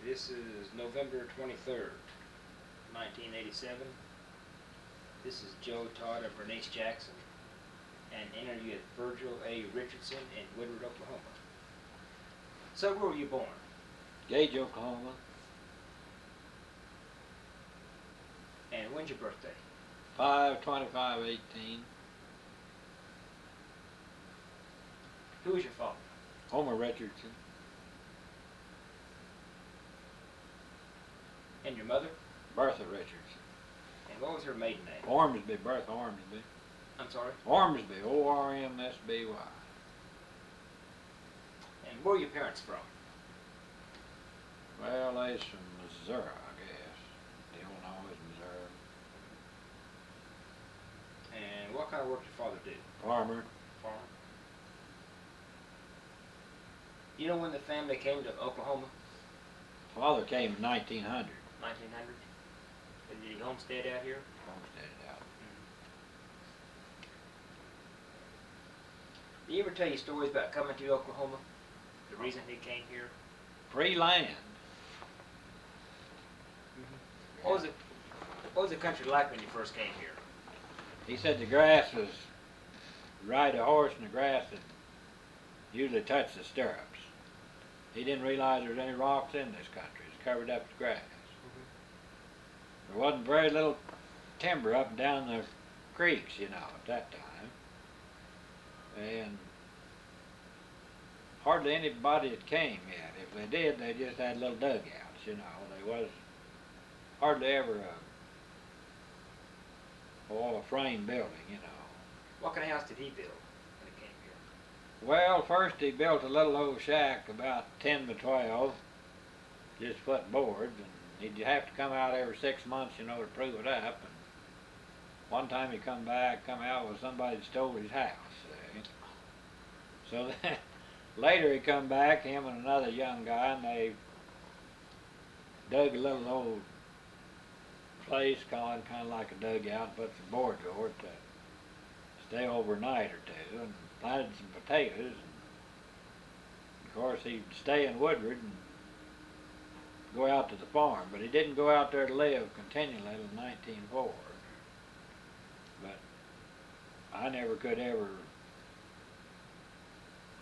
This is November 23rd, 1987. This is Joe, Todd, and Berenice Jackson, an interview at Virgil A. Richardson in Woodward, Oklahoma. So, where were you born? Gage, Oklahoma. And when's your birthday? 5/25/18. Who was your father? Homer Richardson. And your mother? Bertha Richardson. And what was her maiden name? Ormsby, Bertha Ormsby. I'm sorry? Ormsby, O-R-M-S-B-Y. And where are your parents from? Well, they's from Missouri, I guess. Illinois, Missouri. And what kind of work did your father do? Farmer. Farmer. You know when the family came to Oklahoma? Father came in 1900. 1900? And did he homestead out here? Homesteaded out. Did he ever tell you stories about coming to Oklahoma? The reason he came here? Free land. What was the country like when you first came here? He said the grass was, ride a horse and the grass would usually touch the stirrups. He didn't realize there was any rocks in this country. It's covered up with grass. There wasn't very little timber up and down the creeks, you know, at that time. And hardly anybody that came yet. If they did, they just had little dugouts, you know. There was hardly ever a frame building, you know. What kind of house did he build when he came here? Well, first he built a little old shack about 10 by 12, just foot boards, and he'd have to come out every 6 months, you know, to prove it up. And one time he come out with somebody that stole his house. See? So then, later he come back, him and another young guy, and they dug a little old place, kind of like a dugout, and put some boards over it to stay overnight or two, and planted some potatoes. And of course, he'd stay in Woodward and go out to the farm, but he didn't go out there to live continually until 1904. But I never could ever.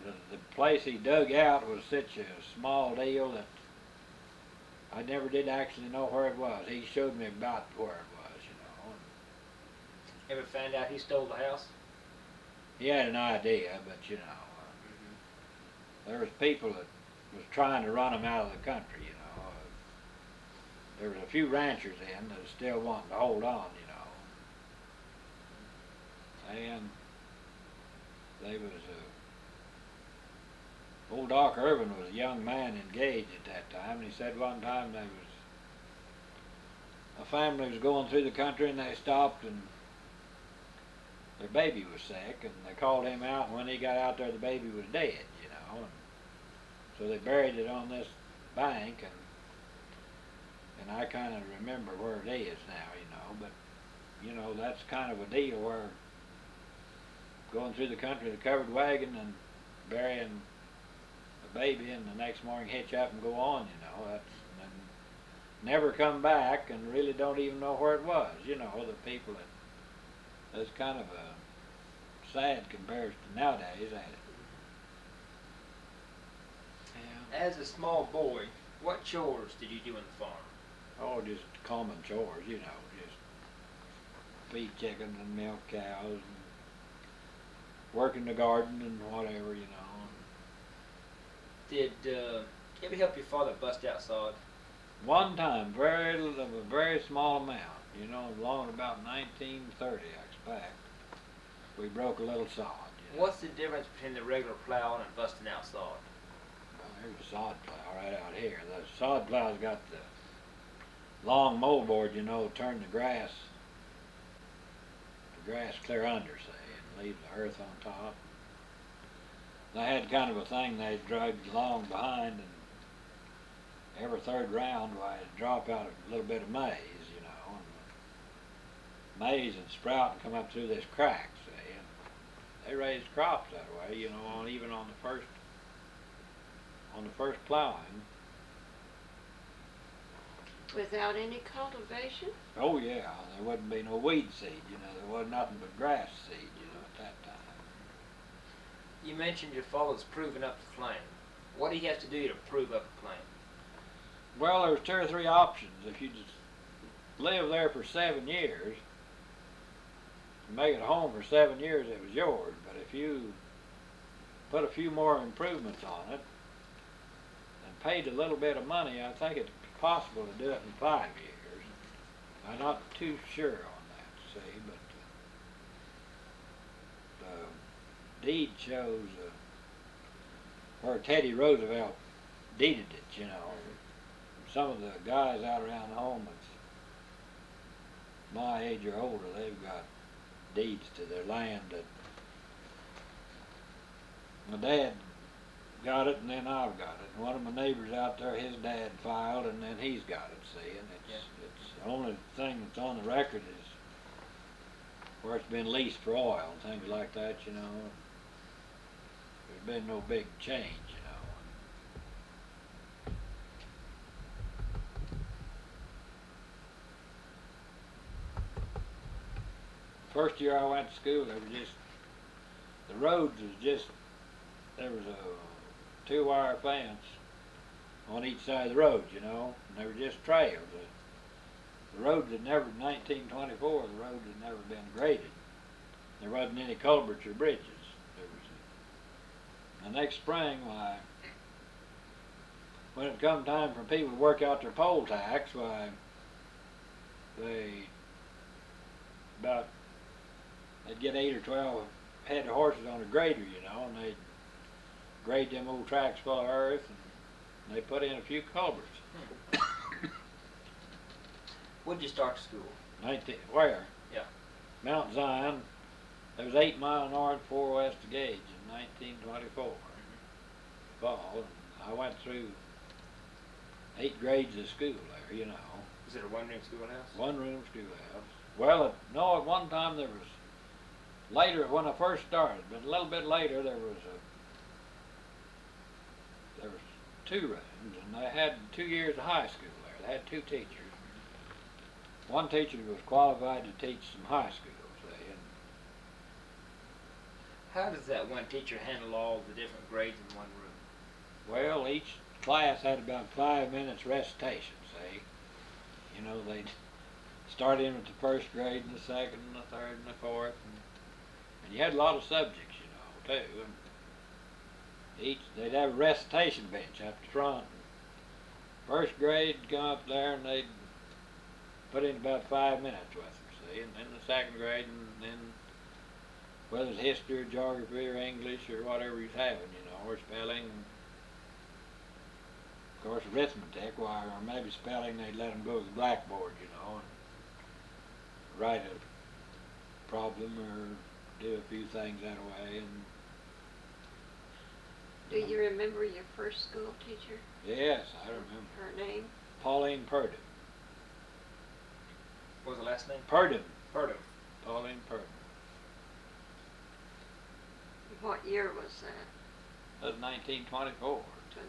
The place he dug out was such a small deal that I never did actually know where it was. He showed me about where it was, you know. Ever found out he stole the house? He had an idea, but you know, there was people that was trying to run him out of the country, you know. There was a few ranchers in that was still wanting to hold on, you know. And they was old Doc Irvin was a young man in Gage at that time, and he said one time there was a family was going through the country and they stopped and their baby was sick, and they called him out, and when he got out there the baby was dead, you know. And so they buried it on this bank, and I kind of remember where it is now, you know. But you know, that's kind of a deal where going through the country in a covered wagon and burying a baby, and the next morning hitch up and go on, you know. That's and never come back, and really don't even know where it was, you know. The people that's kind of a sad comparison to nowadays, ain't it? Yeah. As a small boy, what chores did you do in the farm? Oh, just common chores, you know, just feed chickens and milk cows and work in the garden and whatever, you know. Did you ever help your father bust out sod? One time, a very small amount, you know, along about 1930, I expect. We broke a little sod. You know? What's the difference between the regular plowing and busting out sod? Well, there's a sod plow right out here. The sod plow's got the long moldboard, you know, turn the grass clear under, say, and leave the earth on top. They had kind of a thing they dragged along behind, and every third round, why, it'd drop out a little bit of maize, you know, and maize and sprout and come up through this crack, see, and they raised crops that way, you know, even on the first plowing. Without any cultivation? Oh yeah, there wouldn't be no weed seed, you know, there wasn't nothing but grass seed, you know, at that time. You mentioned your father's proving up the claim. What do you have to do to prove up a claim? Well, there was 2 or 3 options. If you just live there for 7 years, make it a home for 7 years, it was yours. But if you put a few more improvements on it and paid a little bit of money, I think it's possible to do it in 5 years. I'm not too sure on that, see, but the deed shows where Teddy Roosevelt deeded it, you know. Some of the guys out around home that's my age or older, they've got deeds to their land that my dad got it and then I've got it. And one of my neighbors out there, his dad filed and then he's got it, see, and it's the only thing that's on the record is where it's been leased for oil and things like that, you know. There's been no big change, you know. First year I went to school, there was just, the roads was just, there was a 2-wire fence on each side of the road, you know, and they were just trails. The roads had never, in 1924, the roads had never been graded. There wasn't any culverts or bridges. There was the next spring, why, when it come time for people to work out their poll tax, why, they'd get 8 or 12 head of horses on a grader, you know, and they'd grade them old tracks full of earth, and they put in a few culverts. When'd you start school? Where? Yeah. Mount Zion. There was 8 mile north, 4 west of Gage in 1924. Fall. And I went through 8 grades of school there, you know. Was it a one-room schoolhouse? 1-room schoolhouse. Well, no, at one time there was, later when I first started, but a little bit later there was 2 rooms, and they had 2 years of high school there. They had 2 teachers. One teacher was qualified to teach some high schools, see, and how does that one teacher handle all the different grades in one room? well, each class had about 5 minutes recitation, see. You know, they'd start in with the first grade and the second and the third and the fourth, and you had a lot of subjects, you know, too. And they'd have a recitation bench up the front. First grade would come up there and they'd put in about 5 minutes with them, see, and then the second grade, and then whether it's history or geography or English or whatever he's having, you know, or spelling. Of course, arithmetic, why, or maybe spelling, they'd let them go to the blackboard, you know, and write a problem or do a few things that way. And Do you remember your first school teacher? yes, I remember. Her name? Pauline Purdom. What was the last name? Purdom. Purdom. Pauline Purdom. What year was that? That was 1924. To 1924.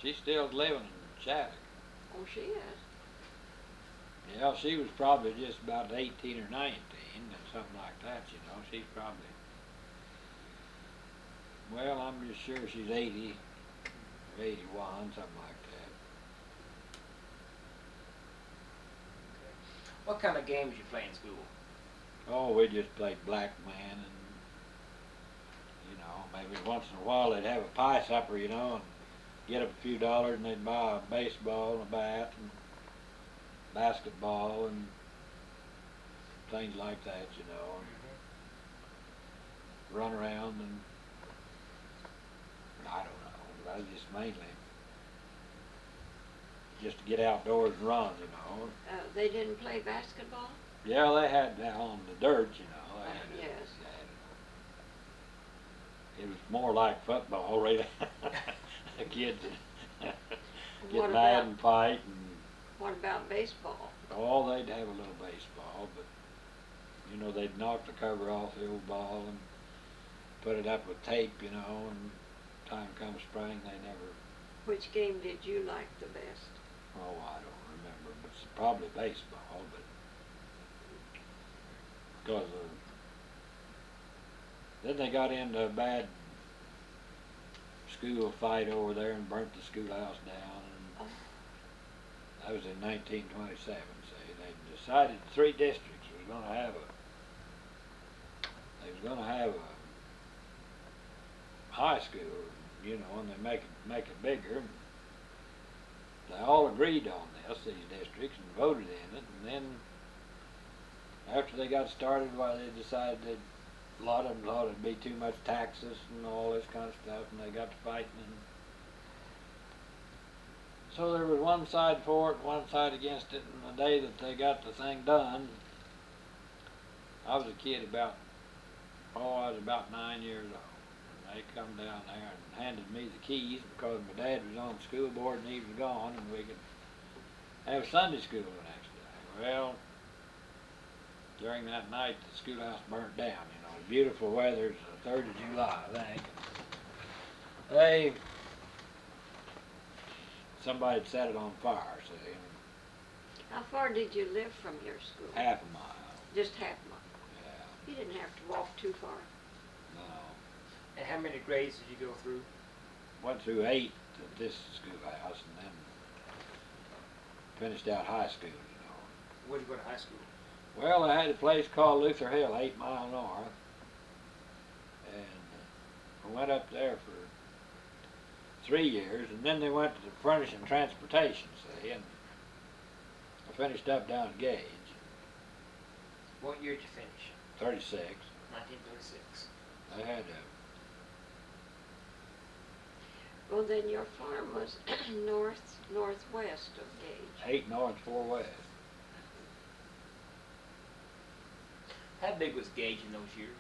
She's still living in Shattuck. Oh, she is. Yeah, she was probably just about 18 or 19, and something like that, you know. She's probably, well, I'm just sure she's 80 or 81, something like that. What kind of games you play in school? Oh, we just played black man, and, you know, maybe once in a while they'd have a pie supper, you know, and get up a few dollars, and they'd buy a baseball and a bat and basketball and things like that, you know, and run around, and I don't know, but I was just mainly just to get outdoors and run, you know. They didn't play basketball? Yeah, they had that on the dirt, you know. They had yes. It was more like football, really. The kids would get What mad about- and fight, and What about baseball? oh, they'd have a little baseball, but you know, they'd knock the cover off the old ball and put it up with tape, you know, and time comes spring they never Which game did you like the best? Oh, I don't remember, but it's probably baseball, but because then they got into a bad school fight over there and burnt the schoolhouse down, and that was in 1927. See, they decided 3 districts was going to have a high school, you know, and they make it bigger. They all agreed on this, these districts, and voted in it, and then after they got started, why they decided that a lot of them thought it'd be too much taxes and all this kind of stuff, and they got to fighting. And so there was one side for it, one side against it, and the day that they got the thing done, I was a kid I was about 9 years old. They come down there and handed me the keys because my dad was on the school board and he was gone, and we could have Sunday school the next day. Well, during that night, the schoolhouse burnt down. You know, the beautiful weather. It's the 3rd of July, I think. Somebody had set it on fire. See, How far did you live from your school? half a mile. Just half a mile. Yeah. You didn't have to walk too far. No. And how many grades did you go through? Went through 8 at this schoolhouse and then finished out high school, you know. Where'd you go to high school? Well, I had a place called Luther Hill, 8 mile north, and I went up there for 3 years, and then they went to the furnishing transportation, see, and I finished up down at Gage. What year did you finish? 36. 1936. I had Well, then your farm was northwest of Gage. 8 north, 4 west. How big was Gage in those years?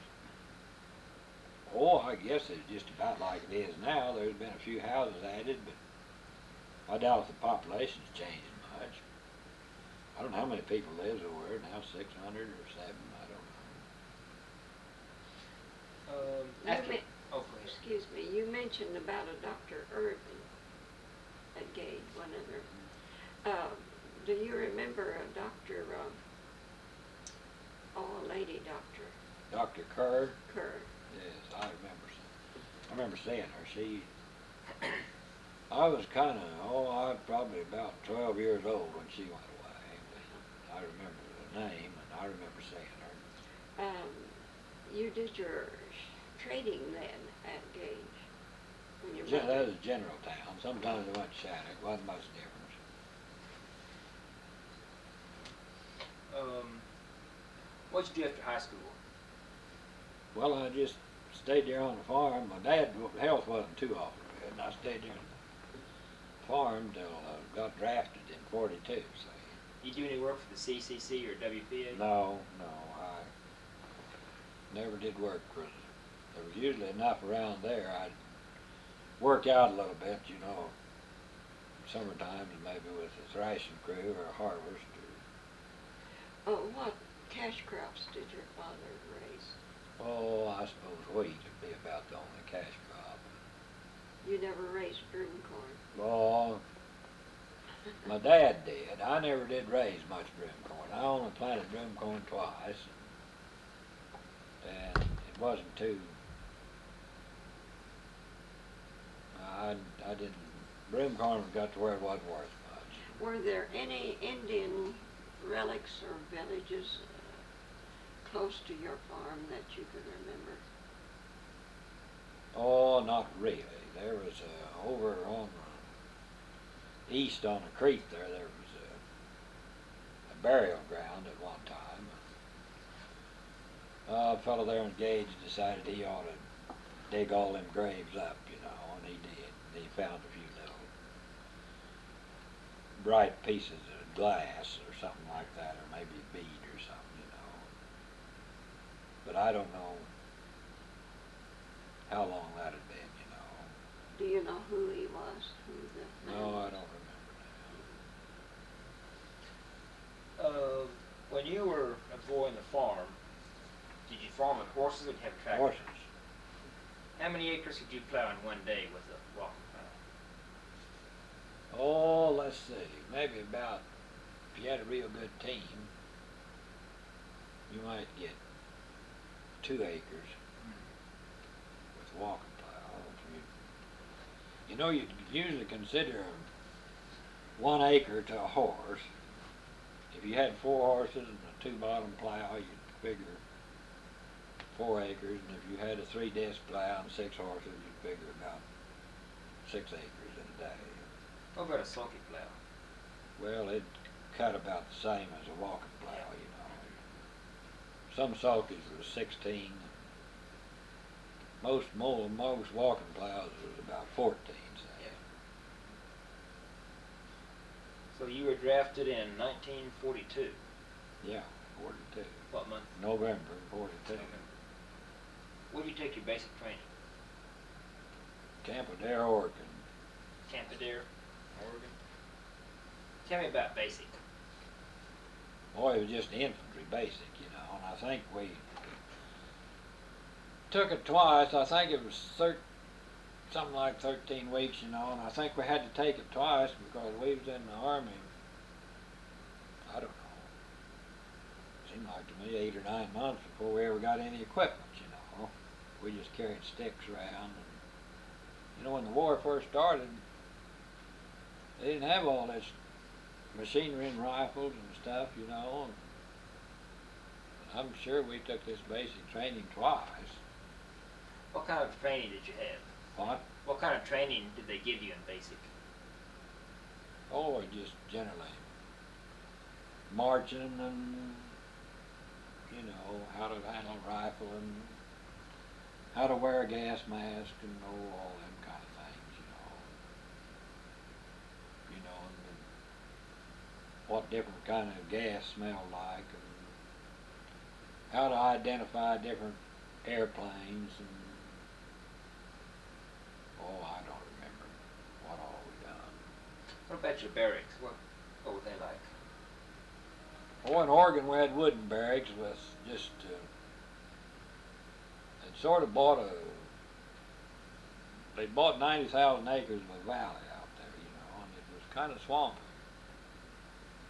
Oh, I guess it's just about like it is now. There's been a few houses added, but I doubt if the population's changed much. I don't know how many people lives over there now, 600 or 7, I don't know. After, You oh, go ahead. Excuse me, you mentioned about a Dr. Irvin at Gage, one other. Do you remember a Dr. a lady doctor, Dr. Kerr? Kerr? Yes, I remember seeing her. I was kind of, I was probably about 12 years old when she went away. But I remember the name, and I remember seeing her. You did your trading then at Gage? When your Yeah, that mother- was General Town. Sometimes I went to Shattuck. Wasn't much difference. What'd you do after high school? Well, I just stayed there on the farm. My dad's health wasn't too awful good, and I stayed there on the farm till I got drafted in 42. So. You do any work for the CCC or WPA? No, I never did work for it. There was usually enough around there. I'd work out a little bit, you know, summertime, maybe with a thrashing crew or a harvest. What cash crops did your father raise? Oh, I suppose wheat would be about the only cash crop. You never raised broom corn? Well, my dad did. I never did raise much broom corn. I only planted broom corn twice, and it wasn't too. I didn't. Broom corn got to where it wasn't worth much. Were there any Indian relics or villages close to your farm that you could remember? Oh, not really. There was over on the east on the creek there was a burial ground at one time. A fellow there in Gage decided he ought to dig all them graves up, you know, and he did. He found a few little bright pieces of glass or something like that, or maybe a bead or something, you know. But I don't know how long that had been, you know. Do you know who he was? No, I don't remember When you were a boy on the farm, did you farm with horses or did you have a now. tractor? Horses. How many acres could you plow in one day with a walking maybe about, if you had a real good team, you might get 2 acres with walking plows. You know, you'd usually consider 1 acre to a horse. If you had 4 horses and a 2-bottom plow, you'd figure 4 acres, and if you had a 3-disc plow and 6 horses, you'd figure about 6 acres in a day. What about a sulky plow? Well, it'd cut about the same as a walking plow, you know. Some sulkies was 16. Most walking plows was about 14, say. Yeah. So you were drafted in 1942. Yeah, 42. What month? November 42. Where did you take your basic training? Camp Adair, Oregon. Camp Adair, Oregon. Tell me about basic. Boy, it was just infantry basic, you know, and I think we took it twice. I think it was something like 13 weeks, you know, and I think we had to take it twice because we was in the Army, I don't know, seemed like to me 8 or 9 months before we ever got any equipment, you know. We just carried sticks around, and, you know, when the war first started, they didn't have all this machinery and rifles and stuff, you know, and I'm sure we took this basic training twice. What kind of training did you have? What? What kind of training did they give you in basic? Oh, just generally marching and, you know, how to handle a rifle and how to wear a gas mask and all them kind of things, you know. You know, and what different kind of gas smelled like, and how to identify different airplanes, and I don't remember what all we done. What about your barracks? What were they like? Oh, in Oregon we had wooden barracks with just, they'd sort of they bought 90,000 acres of a valley out there, you know, and it was kind of swampy.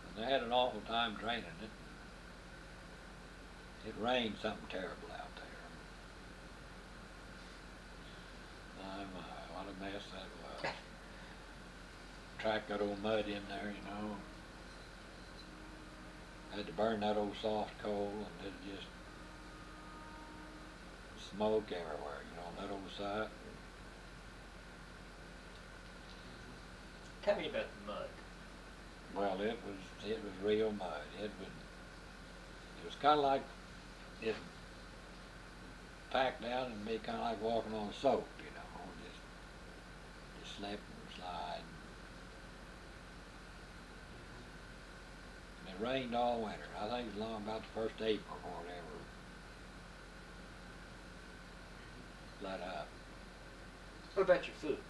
And they had an awful time draining it. It rained something terrible out there. What a mess that was. Track got old mud in there, you know. Had to burn that old soft coal, and it just smoke everywhere, you know, on that old site. Tell me about the mud. Well, it was real mud. It was kind of like it packed down and be kind of like walking on soap, you know, just slip and slide. And it rained all winter. I think it was long about the 1st of April before it ever let up. What about your food?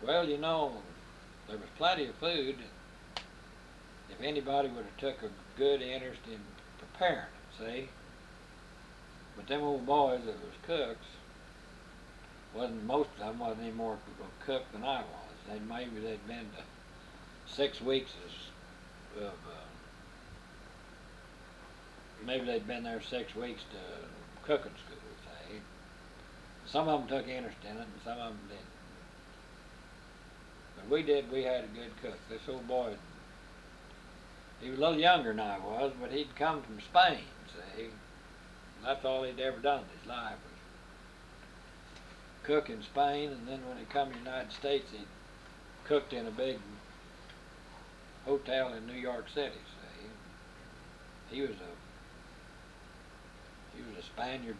Well, you know, there was plenty of food if anybody would have took a good interest in preparing it, see? But them old boys that was cooks, most of them wasn't any more of a cook than I was. Maybe they'd been to 6 weeks of maybe they'd been there 6 weeks to cooking school, say. Some of them took interest in it and some of them didn't. But we had a good cook. This old boy, he was a little younger than I was, but he'd come from Spain, see. That's all he'd ever done in his life was cook in Spain, and then when he come to the United States, he cooked in a big hotel in New York City, see. He was a Spaniard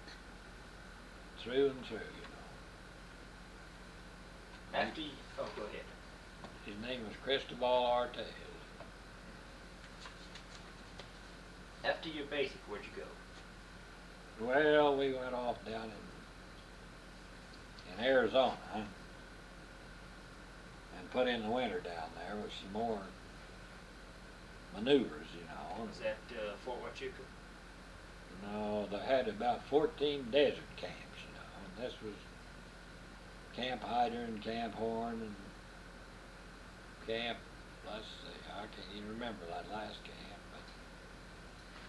through and through, you know. After you, go ahead. His name was Cristobal Artes. After your basic, where'd you go? Well, we went off down in Arizona and put in the winter down there with some more maneuvers, you know. Was that Fort Huachuca? No, they had about 14 desert camps, you know. And this was Camp Hyder and Camp Horn and Camp let's see, I can't even remember that last camp, but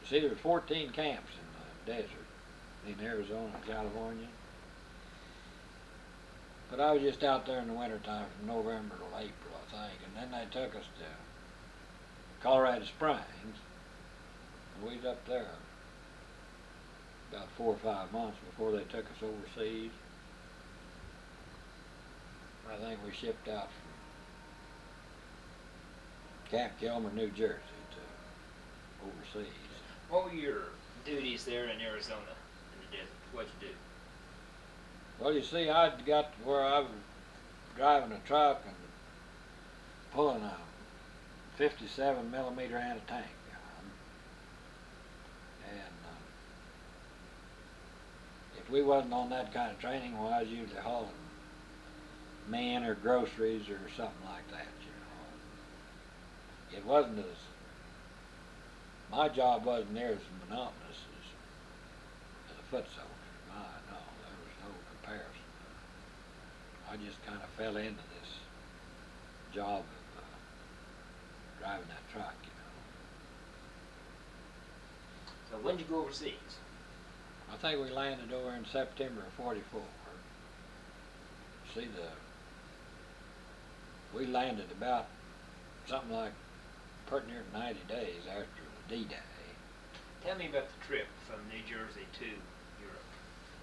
see, there were 14 camps in the desert in Arizona and California. But I was just out there in the wintertime from November till April, I think, and then they took us to Colorado Springs, and we was up there about 4 or 5 months before they took us overseas. I think we shipped out from Camp Kilmer, New Jersey to overseas. What were your duties there in Arizona in the desert? What'd you do? Well, you see, I'd got to where I was driving a truck and pulling a 57 millimeter anti-tank gun. And if we wasn't on that kind of training, well, I was usually hauling men or groceries or something like that, you know. It wasn't as, my job wasn't near as monotonous as a foot soldier. No, there was no comparison. I just kind of fell into this job of driving that truck, you know. So when did you go overseas? I think we landed over in September of '44. See, we landed about something like pretty near 90 days after the D-Day. Tell me about the trip from New Jersey to Europe.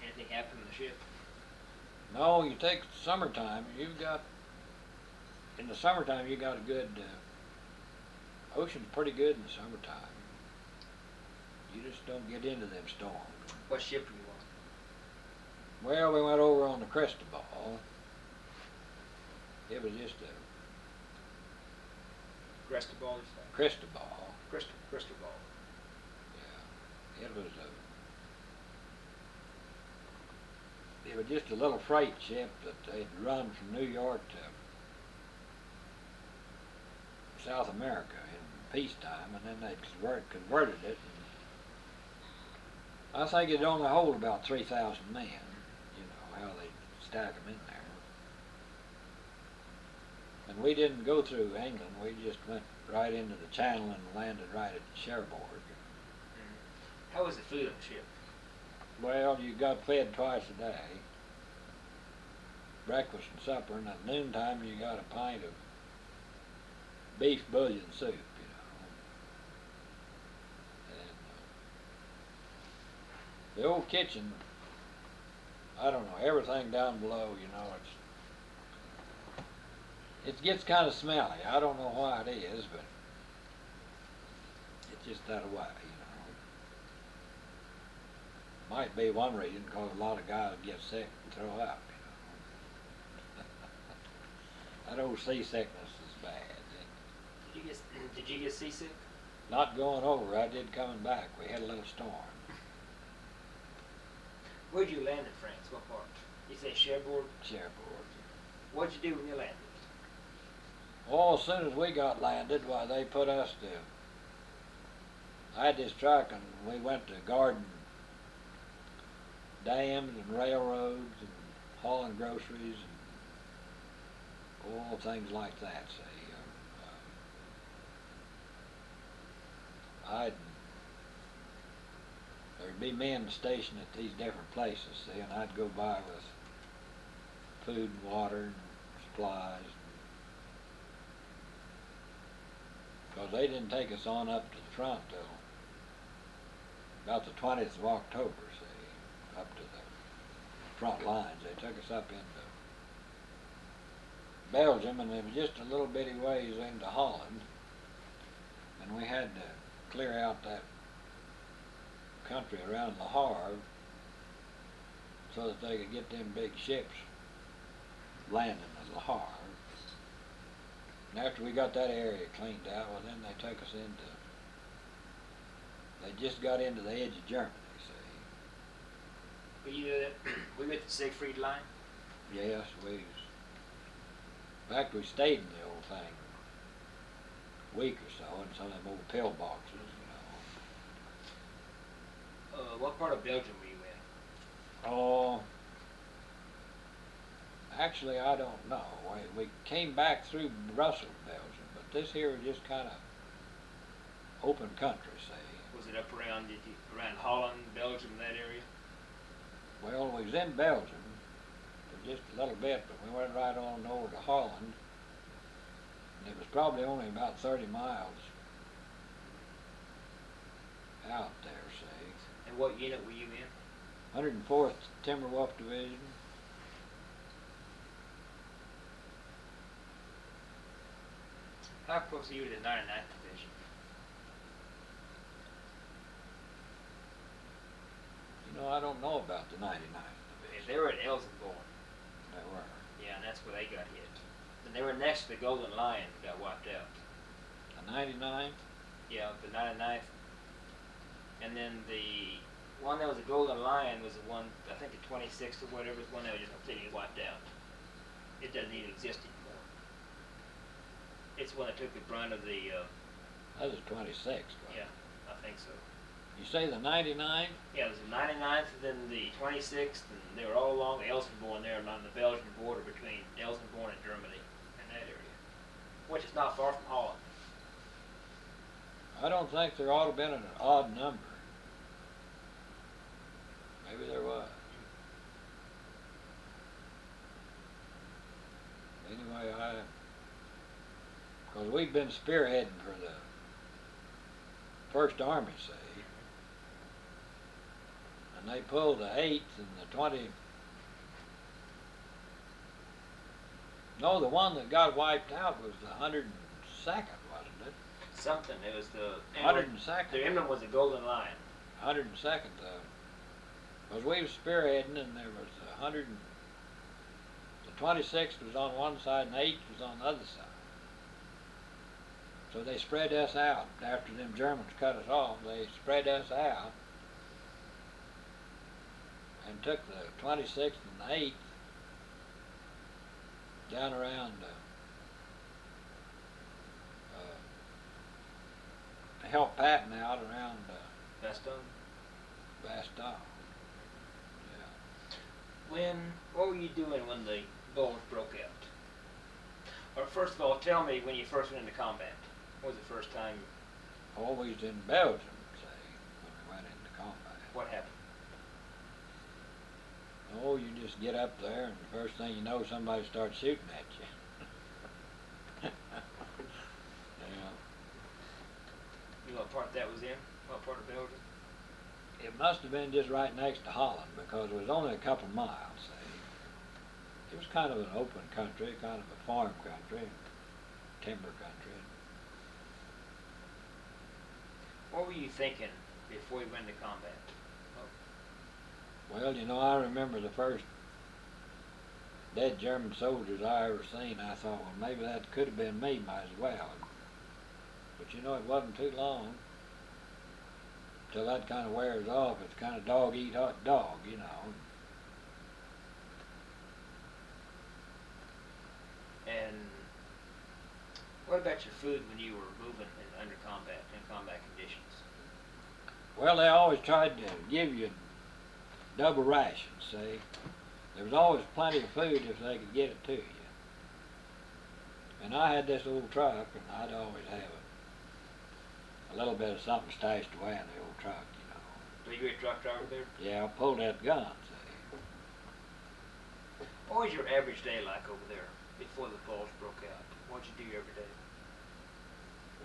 Anything happened on the ship? No, you take summertime, in the summertime you got a good, ocean's pretty good in the summertime. You just don't get into them storms. What ship were you on? Well, we went over on the Cristobal. It was just a Cristobal, you say? Cristobal. Cristobal. Yeah. It was just a little freight ship that they'd run from New York to South America in peacetime, and then they converted it. I think it'd only hold about 3,000 men, you know, how they stack them in there. And we didn't go through England, we just went right into the channel and landed right at Cherbourg. Mm-hmm. How was the food on the ship? Well, you got fed twice a day, breakfast and supper, and at noontime you got a pint of beef bouillon soup, you know. And the old kitchen, I don't know, everything down below, you know, it gets kind of smelly. I don't know why it is, but it's just that way, you know. Might be one reason, because a lot of guys get sick and throw up, you know. That old seasickness is bad. Did you get seasick? Not going over, I did coming back. We had a little storm. Where'd you land in France? What part? You say Cherbourg? Cherbourg. What'd you do when you landed? Well, as soon as we got landed, why, they put us to, I had this truck and we went to guarding dams and railroads and hauling groceries and all things like that, see. There'd be men stationed at these different places, see, and I'd go by with food and water and supplies. Because they didn't take us on up to the front till about the 20th of October, see, up to the front lines. They took us up into Belgium, and it was just a little bitty ways into Holland, and we had to clear out that country around Le Havre so that they could get them big ships landing at Le Havre. And after we got that area cleaned out, well, then they took us into, they just got into the edge of Germany, see. Were you we went to Siegfried Line? Yes, in fact, we stayed in the old thing a week or so in some of them old pill boxes, you know. What part of Belgium were you in? Oh, actually, I don't know. We came back through Brussels, Belgium, but this here was just kind of open country, say. Was it up around, around Holland, Belgium, that area? Well, we was in Belgium for just a little bit, but we went right on over to Holland. And it was probably only about 30 miles out there, say. And what unit were you in? 104th Timberwolf Division. How close are you to the 99th Division? You know, I don't know about the 99th Division. They were at Elsenborn. They were. Yeah, and that's where they got hit. And they were next to the Golden Lion that got wiped out. The 99th? Yeah, the 99th. And then the one that was the Golden Lion was the one, I think the 26th or whatever, was the one that was just completely wiped out. It doesn't even exist anymore. It's the one that took the brunt of the, That was the 26th, right? yeah, I think so. You say the 99th? Yeah, it was the 99th, and then the 26th, and they were all along the Elsenborn there, along the Belgian border between Elsenborn and Germany, in that area, which is not far from Holland. I don't think there ought to have been an odd number. Maybe there was. Anyway, because we've been spearheading for the First Army, say, and they pulled the 8th and the 20. No, the one that got wiped out was the 102nd, wasn't it? Something, it was the 102nd. The emblem was a golden lion. 102nd, because we was spearheading, and there was 100. The 26th was on one side, and the 8th was on the other side. So they spread us out after them Germans cut us off. They spread us out and took the 26th and the 8th down around to help Patton out around Bastogne. Bastogne. Yeah. What were you doing when the Bulge broke out? Or first of all, tell me when you first went into combat. What was the first time? Always in Belgium, say, when we went into combat. What happened? Oh, you just get up there, and the first thing you know, somebody starts shooting at you. Yeah. You know what part that was in? What part of Belgium? It must have been just right next to Holland, because it was only a couple miles, say. It was kind of an open country, kind of a farm country, timber country. What were you thinking before you went into combat? Well, you know, I remember the first dead German soldiers I ever seen. I thought, well, maybe that could have been me, might as well. But you know, it wasn't too long till that kind of wears off. It's kind of dog eat hot dog, you know. And what about your food when you were moving under combat, in combat conditions? Well, they always tried to give you double rations, see. There was always plenty of food if they could get it to you. And I had this old truck, and I'd always have a little bit of something stashed away in the old truck, you know. So you were a truck driver there? Yeah, I pulled that gun, see. What was your average day like over there before the Bulge broke out? What'd you do every day?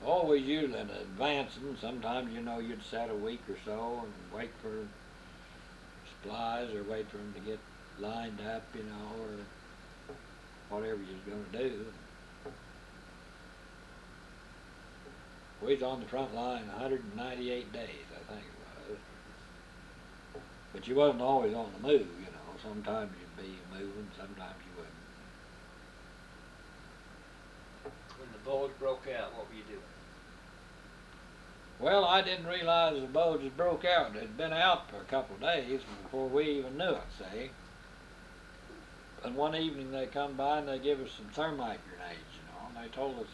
Always usually advancing. Sometimes, you know, you'd set a week or so and wait for supplies or wait for them to get lined up, you know, or whatever you was going to do. We was on the front line 198 days, I think it was. But you wasn't always on the move, you know. Sometimes you'd be moving, sometimes you wouldn't. When the Bulge broke out, what were you doing? Well, I didn't realize the bulge had broke out. It had been out for a couple of days before we even knew it, see. And one evening they come by and they give us some thermite grenades, you know, and they told us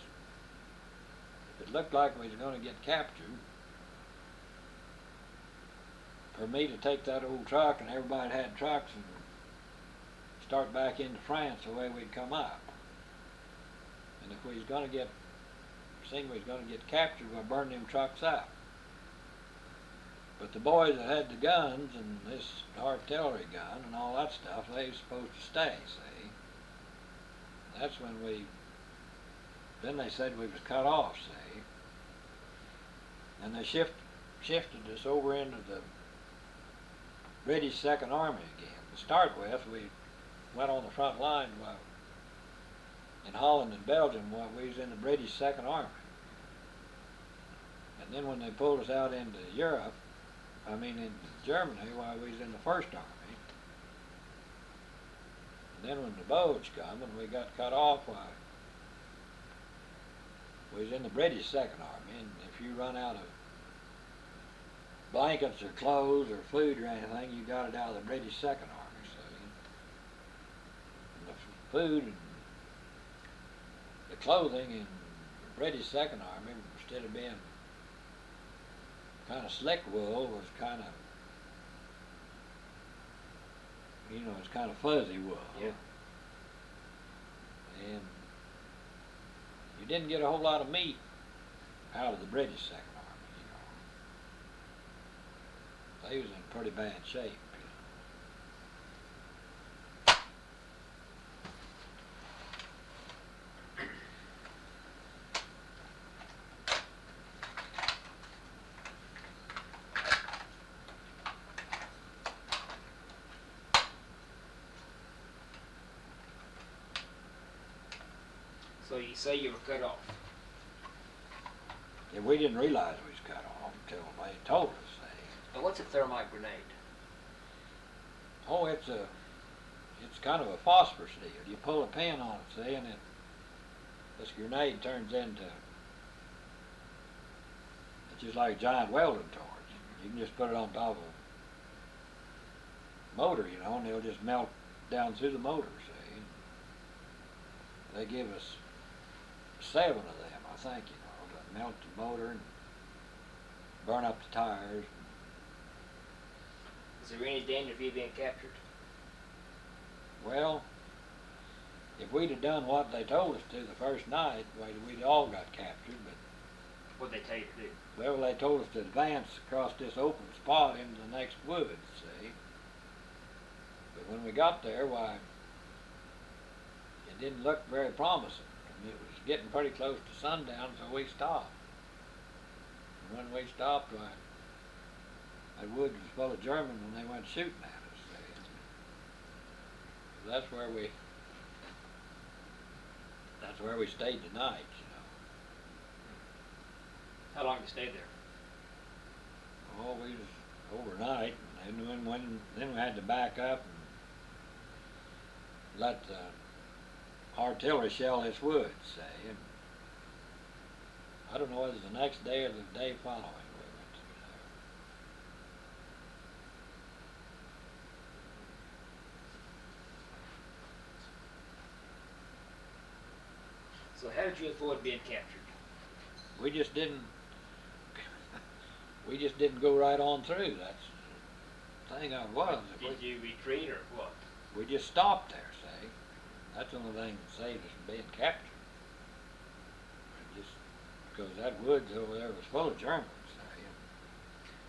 if it looked like we was going to get captured, for me to take that old truck, and everybody had trucks, and start back into France the way we'd come up. And if we was going to get seen we was going to get captured, we'll burn them trucks out. But the boys that had the guns and this artillery gun and all that stuff, they was supposed to stay, see. That's when then they said we was cut off, see. And they shifted us over into the British Second Army again. To start with, we went on the front line in Holland and Belgium while we was in the British Second Army. And then when they pulled us out into Europe, into Germany while we was in the First Army. And then when the Bulge come and we got cut off, why, we was in the British Second Army, and if you run out of blankets or clothes or food or anything, you got it out of the British Second Army, see. And the food and the clothing in the British Second Army, instead of being kind of slick wool, was kind of, it's kind of fuzzy wool. Yeah. And you didn't get a whole lot of meat out of the British Second Army, They was in pretty bad shape, So you say you were cut off. Yeah, we didn't realize we was cut off until they told us. Now what's a thermite grenade? Oh, it's kind of a phosphor steel. You pull a pin on it, see, and this grenade turns into, it's just like a giant welding torch. You can just put it on top of a motor, and it'll just melt down through the motor, see. They give us 7 of them, I think, to melt the motor and burn up the tires. Is there any danger of you being captured? Well, if we'd have done what they told us to the first night, we'd all got captured, but... What'd they tell you to do? Well, they told us to advance across this open spot into the next woods, see? But when we got there, why, it didn't look very promising. And it was getting pretty close to sundown, so we stopped. And when we stopped, why, that woods was full of Germans and they went shooting at us, see? So that's where we stayed the night, How long did you stay there? Oh, we was overnight, and then we had to back up and let the artillery shell this woods, say. And I don't know whether it was the next day or the day following we went through So how did you avoid being captured? there. We just didn't go right on through. That's the thing I was. Did you retreat or what? We just stopped there, say. That's the only thing that saved us from being captured. Just because that woods over there was full of Germans, say.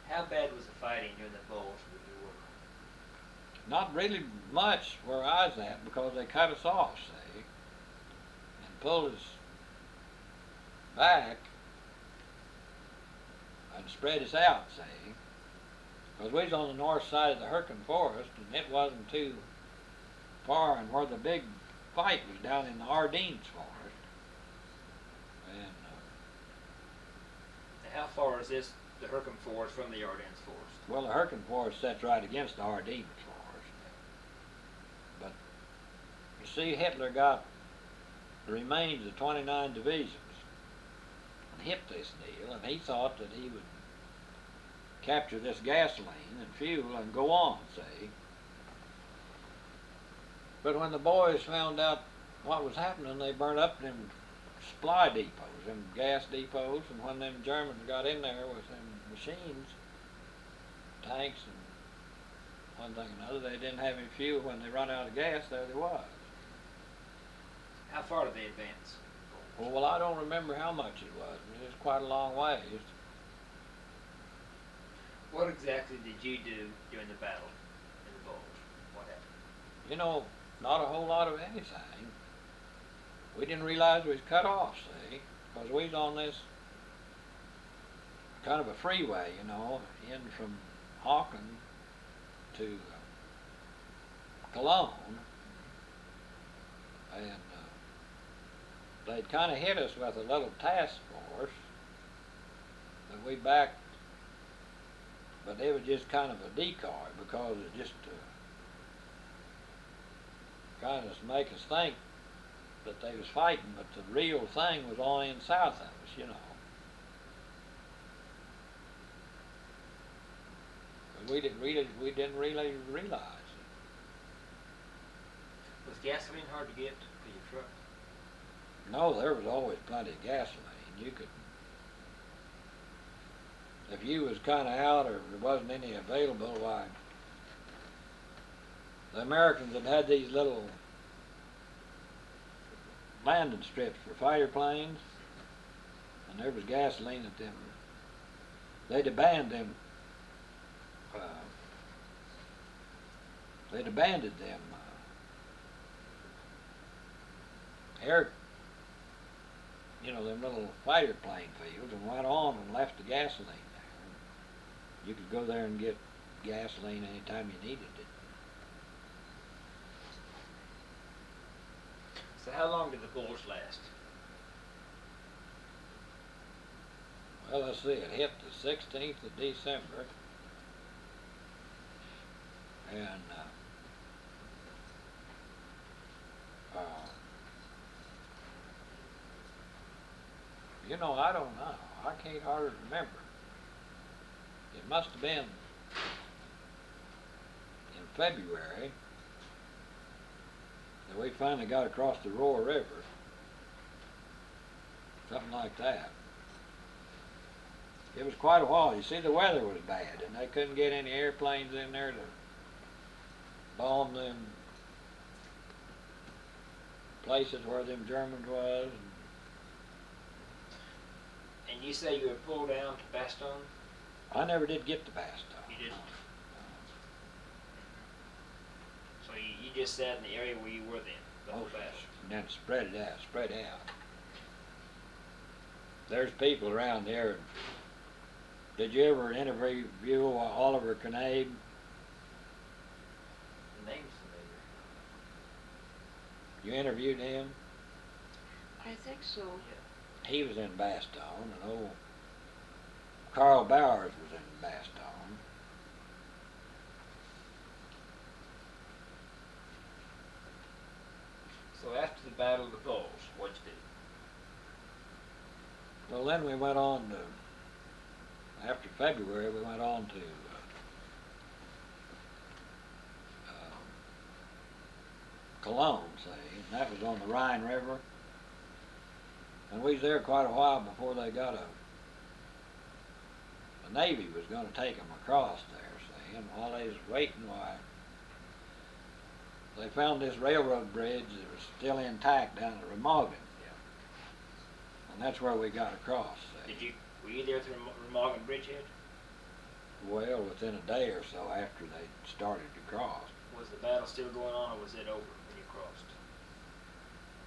How bad was the fighting during the Bulge where you were? Not really much where I was at, because they cut us off, say, and pulled us back and spread us out, say. Because we was on the north side of the Hurricane Forest, and it wasn't too far, and where the big fight was down in the Ardennes Forest. And How far is the Hurricane Forest from the Ardennes Forest? well, the Hurricane Forest sits right against the Ardennes Forest. But you see, Hitler got the remains of 29 divisions and hit this deal, and he thought that he would capture this gasoline and fuel and go on, see. But when the boys found out what was happening, they burnt up them supply depots, them gas depots, and when them Germans got in there with them machines, tanks and one thing and another, they didn't have any fuel. When they run out of gas, there they was. How far did they advance? Well, I don't remember how much it was. It was quite a long ways. What exactly did you do during the battle in the Bulge? What happened? You know, not a whole lot of anything. We didn't realize we was cut off, see, because we was on this kind of a freeway, you know, in from Hawken to Cologne, and they'd kind of hit us with a little task force, but we backed, but it was just kind of a decoy because it just kind of make us think that they was fighting, but the real thing was only in south of us, you know. But we didn't really realize it. Was gasoline hard to get for your truck? No, there was always plenty of gasoline. You could, if you was kind of out or there wasn't any available, why, the Americans had these little landing strips for fighter planes, and there was gasoline at them. They'd abandoned them. They'd abandoned them air, you know, them little fighter plane fields, and went on and left the gasoline there. You could go there and get gasoline anytime you needed it. So how long did the Bulge last? Well, let's see, it hit the 16th of December, and you know, I don't know. I can't hardly remember. It must have been in February that we finally got across the Roar River. Something like that. It was quite a while. You see, the weather was bad, and they couldn't get any airplanes in there to bomb them places where them Germans was. And you say you were pulled down to Bastogne? I never did get to Bastogne. You didn't? So you just sat in the area where you were then, the whole battle? And then spread out. There's people around there. Did you ever interview Oliver Knabe? The name's familiar. You interviewed him? I think so. Yeah. He was in Bastogne, and old Carl Bowers was in Bastogne. So after the Battle of the Bulge, what'd you do? Well, then we went on to, after February, we went on to Cologne, see, and that was on the Rhine River. And we was there quite a while before they got the Navy was going to take them across there, see, and while they was waiting, why, they found this railroad bridge that was still intact down at Remagen. And that's where we got across. Were you there at the Remagen bridgehead? Well, within a day or so after they started to cross. Was the battle still going on, or was it over when you crossed?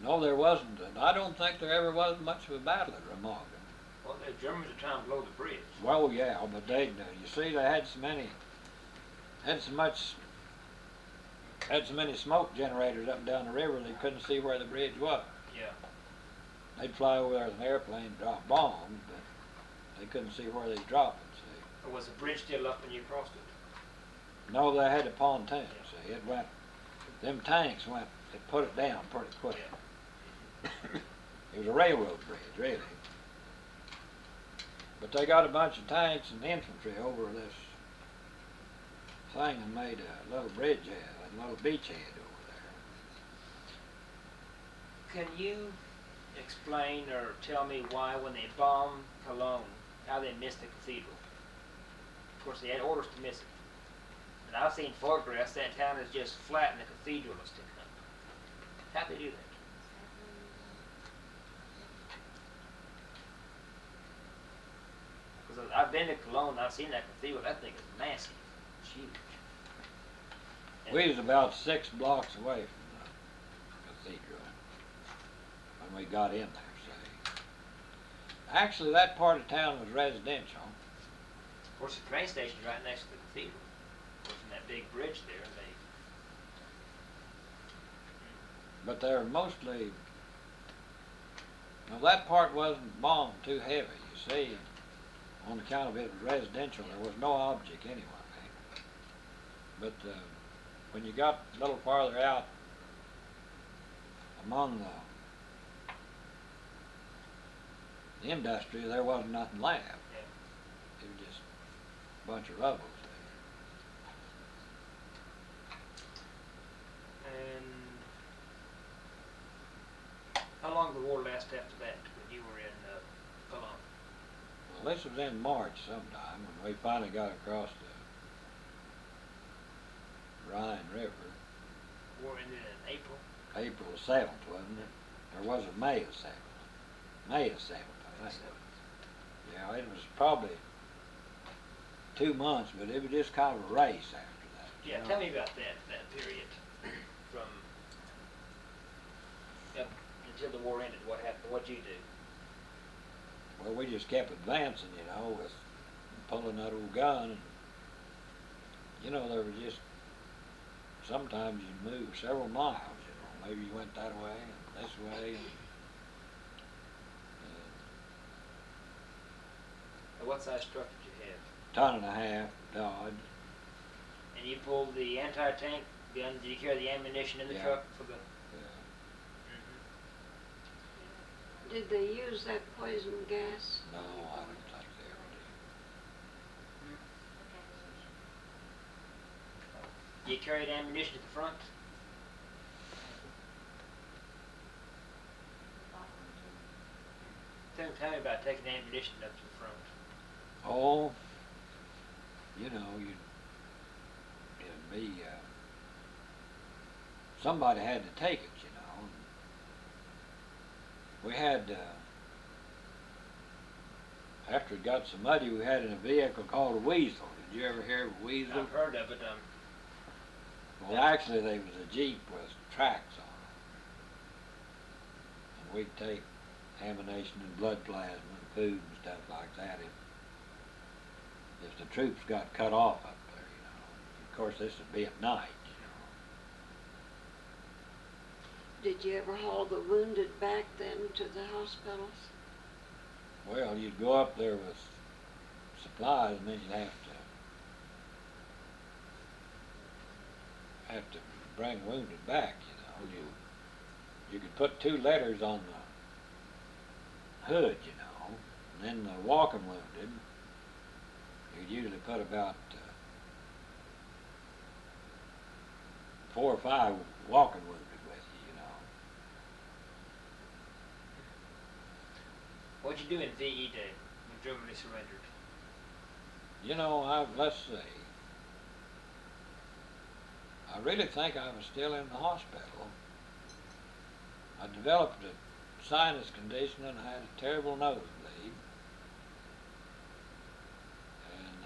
No, there wasn't. And I don't think there ever was much of a battle at Remagen. Well, the Germans were trying to blow the bridge. Well, yeah, but you see, they had so many smoke generators up and down the river they couldn't see where the bridge was. Yeah. They'd fly over there with an airplane and drop bombs, but they couldn't see where they'd drop them, see. Or was the bridge still up when you crossed it? No, they had a pontoon, see. It went, them tanks went, they put it down pretty quick. Yeah. It was a railroad bridge, really. But they got a bunch of tanks and infantry over this thing and made a little bridgehead, a little beachhead over there. Can you explain or tell me why when they bombed Cologne, how they missed the cathedral? Of course, they had orders to miss it. And I've seen photographs that town is just flat and the cathedral is sticking up. How'd they do that? I've been to Cologne, I've seen that cathedral, that thing is massive, it's huge. We was about 6 blocks away from the cathedral when we got in there, say. Actually, that part of town was residential. Of course, the train station's right next to the cathedral. Of course, from that big bridge there, But they're mostly, now that part wasn't bombed too heavy, you see, on account of it was residential, there was no object anyway. But when you got a little farther out among the industry, there wasn't nothing left. yeah. It was just a bunch of rubble there. And how long did the war last after that, when you were in Cologne? Well, this was in March sometime when we finally got across the Rhine River. War ended in April. April 7th, wasn't it? Or was it May the 7th? May the 7th, I think. Yeah, it was probably 2 months, but it was just kind of a race after that. Yeah, tell me about that period from up until the war ended. What happened? What'd you do? Well, we just kept advancing, with pulling that old gun, and there was just sometimes you'd move several miles. Maybe you went that way and this way. And what size truck did you have? 1.5 ton Dodge. And you pulled the anti-tank gun. Did you carry the ammunition in the Yeah. truck for the? Did they use that poison gas? No, I don't think they ever did. You carried ammunition at the front? Tell me about taking ammunition up to the front. Oh, it'd be, somebody had to take it, We had, after it got so muddy, we had in a vehicle called a weasel. Did you ever hear of a weasel? I've heard of it. Well, actually, there was a Jeep with tracks on it. And we'd take ammunition and blood plasma and food and stuff like that if the troops got cut off up there, Of course, this would be at night, Did you ever haul the wounded back then to the hospitals? Well, you'd go up there with supplies, and then you'd have to bring wounded back, You could put 2 letters on the hood, and then the walking wounded, you'd usually put about 4 or 5 walking wounded with you, What'd you do in VE Day when Germany surrendered? Let's see. I really think I was still in the hospital. I developed a sinus condition and I had a terrible nosebleed. And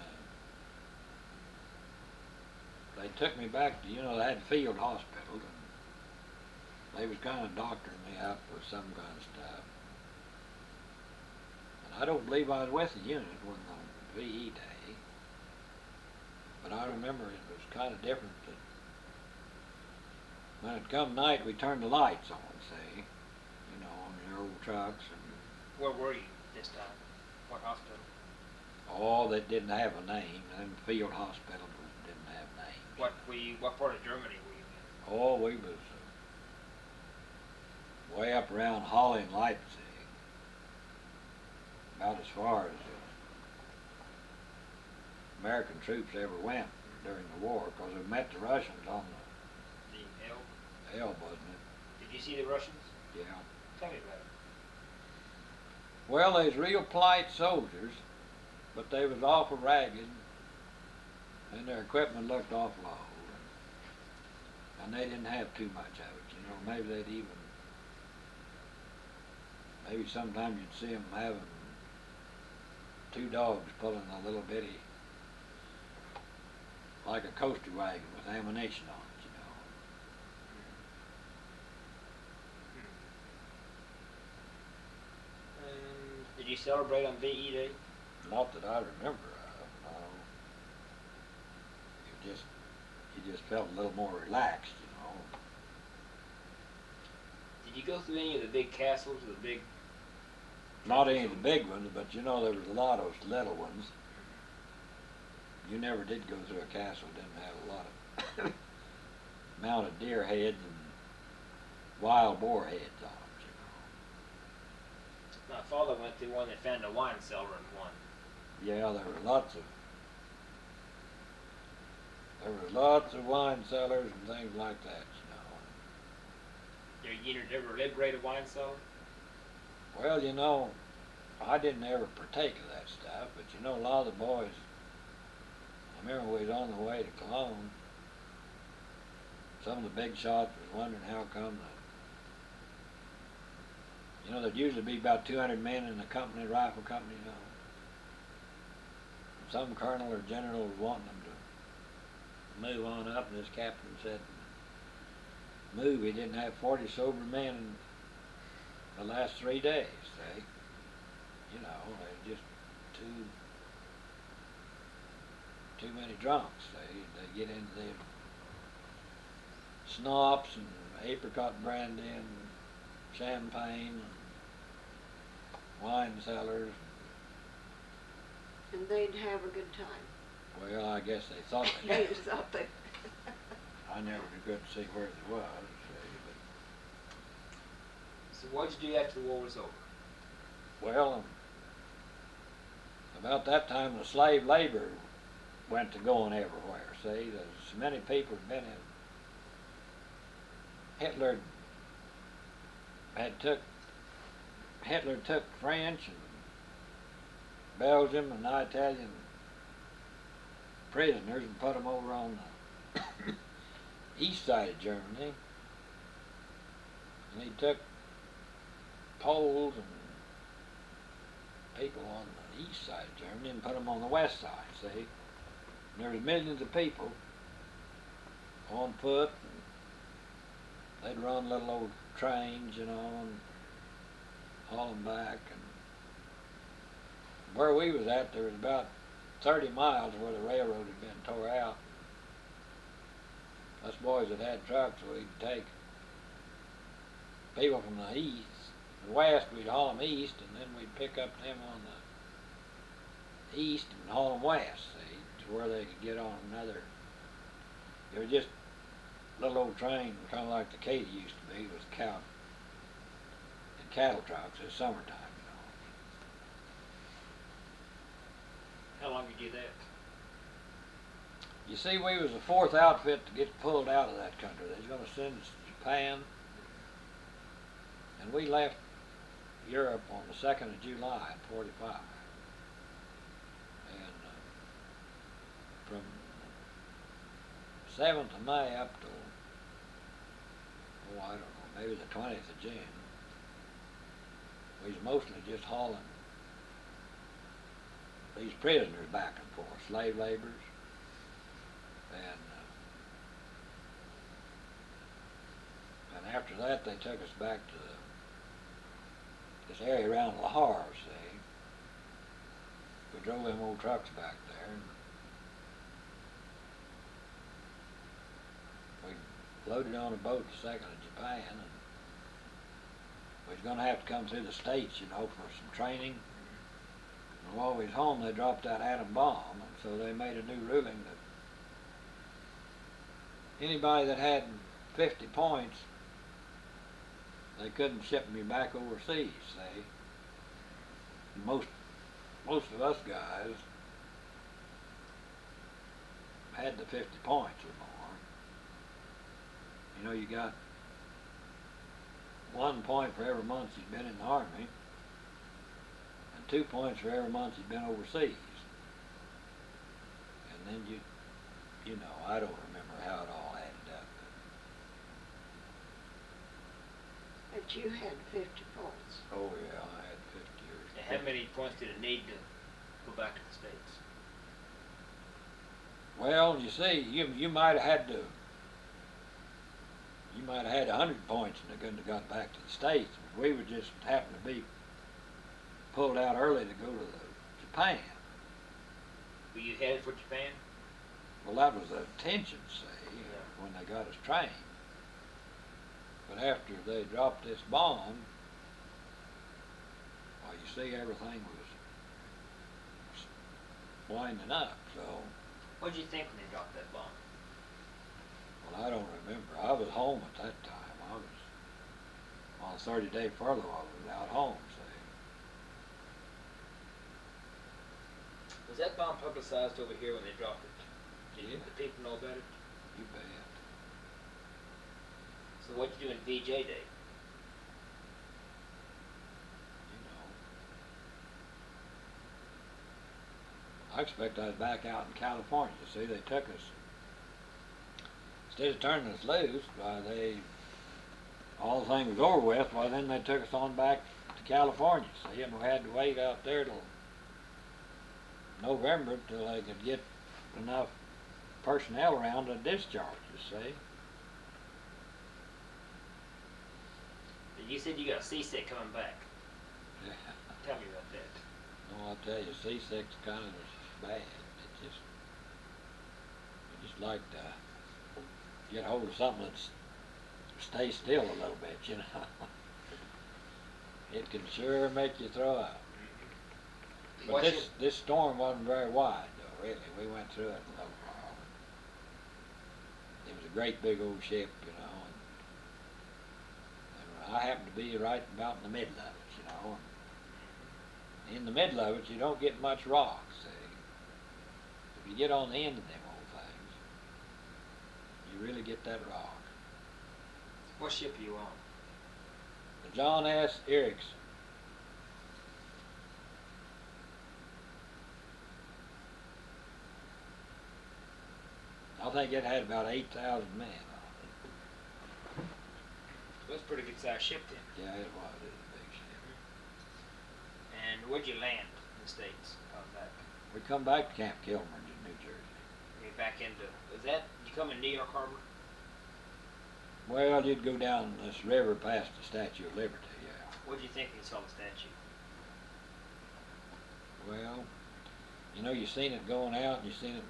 they took me back to, they had field hospitals, and they was kind of doctoring me up with some kind of stuff. And I don't believe I was with the unit when the VE Day, but I remember it was kind of different. That when it come night, we turned the lights on, see, on the old trucks. And Where were you this time? What hospital? all that didn't have a name, and field hospitals didn't have names. What part of Germany were you in? Oh, we was way up around Halle and Leipzig, about as far as American troops ever went during the war, because we met the Russians on the Elbe, wasn't it? Did you see the Russians? Yeah. Tell me about it. Well, they was real polite soldiers, but they was awful ragged, and their equipment looked awful old, and they didn't have too much of it, maybe sometimes you'd see them having two dogs pulling a little bitty, like a coaster wagon with ammunition on it, you know. Did you celebrate on VE Day? Not that I remember of, no. You just felt a little more relaxed, you know. Did you go through any of the big castles, the big... Not any of the big ones, but you know there was a lot of those little ones. You never did go through a castle that didn't have a lot of mounted deer heads and wild boar heads on it, you know. My father went through one that found a wine cellar in one. Yeah, there were lots of wine cellars and things like that, you know. You never liberated a wine cellar? Well, you know, I didn't ever partake of that stuff, but you know, a lot of the boys, I remember we was on the way to Cologne, some of the big shots was wondering how come that, you know, there'd usually be about 200 men in the company, rifle company, you know. Some colonel or general was wanting them to move on up, and his captain said, move, he didn't have 40 sober men in the last 3 days, see. You know, they just too many drunks. They get into the schnapps and apricot brandy and champagne and wine cellars. And they'd have a good time. Well, I guess they thought they They did. thought they... I never could see where they was, see, So what did you do after the war was over? but well, about that time the slave labor went to going everywhere. See, there's so many people had been in. Hitler took French and Belgium and Italian prisoners and put them over on the east side of Germany, and he took Poles and people on the east side of Germany and put them on the west side, see? And there was millions of people on foot, and they'd run little old trains, you know, and haul them back. And where we was at, there was about 30 miles where the railroad had been tore out. Us boys that had trucks, we'd take people from the east, the west, we'd haul them east, and then we'd pick up them on the east and haul them west, see, to where they could get on another. It was just a little old train, kind of like the Katy used to be, with cow and cattle trucks. It's summertime, you know. How long did you do that? You see, we was the fourth outfit to get pulled out of that country. They was going to send us to Japan, and we left Europe on the 2nd of July in '45. And from 7th of May up to, I don't know, maybe the 20th of June, we was mostly just hauling these prisoners back and forth, slave laborers. And after that, they took us back to this area around Lahore, see. We drove them old trucks back there, and we loaded on a boat the 2nd of Japan, and we was going to have to come through the States, you know, for some training. And while we was home, they dropped that atom bomb, and so they made a new ruling that anybody that had 50 points, they couldn't ship me back overseas, see. Most of us guys had the 50 points or more. You know, you got 1 point for every month you'd been in the Army, and 2 points for every month you'd been overseas. And then you know, I don't remember how it all added up. But you had 50 points. Oh yeah, I had 50 years. And how many points did it need go back to the States? Well, you see, you might have had to. You might have had 100 points and they couldn't have got back to the States. But we would just happen to be pulled out early to go to Japan. Were you headed for Japan? Well, that was the intention, see, when they got us trained. But after they dropped this bomb, well, you see, everything was winding up, so. What did you think when they dropped that bomb? Well, I don't remember. I was home at that time. I was on a 30-day furlough. I was out home, see. Was that bomb publicized over here when they dropped it? Did Yeah. the people know about it? You bet. So what'd you do in VJ Day? You know. I expect I was back out in California. See, they took us. Instead of turning us loose, all the thing was over with, well, then they took us on back to California. See, and we had to wait out there till November till they could get enough personnel around to discharge us, see. You said you got seasick coming back. Yeah. Tell me about that. No, I'll tell you, seasick's kind of bad. You just like to get hold of something that's stay still a little bit, you know. It can sure make you throw up. But What's this storm wasn't very wide, though, really. We went through it in a little while. It was a great big old ship, you know. And I happened to be right about in the middle of it, you know. And in the middle of it, you don't get much rock, see. If you get on the end of them old things, you really get that rock. What ship are you on? The John S. Erickson. I think it had about 8,000 men on it. That's a pretty good sized ship then. Yeah, it was. It was a big ship. And where'd you land in the States? Coming back? We come back to Camp Kilmer in New Jersey. You back into, you come in New York Harbor? Well, you'd go down this river past the Statue of Liberty, yeah. What'd you think when you saw the statue? Well, you know, you seen it going out and you seen it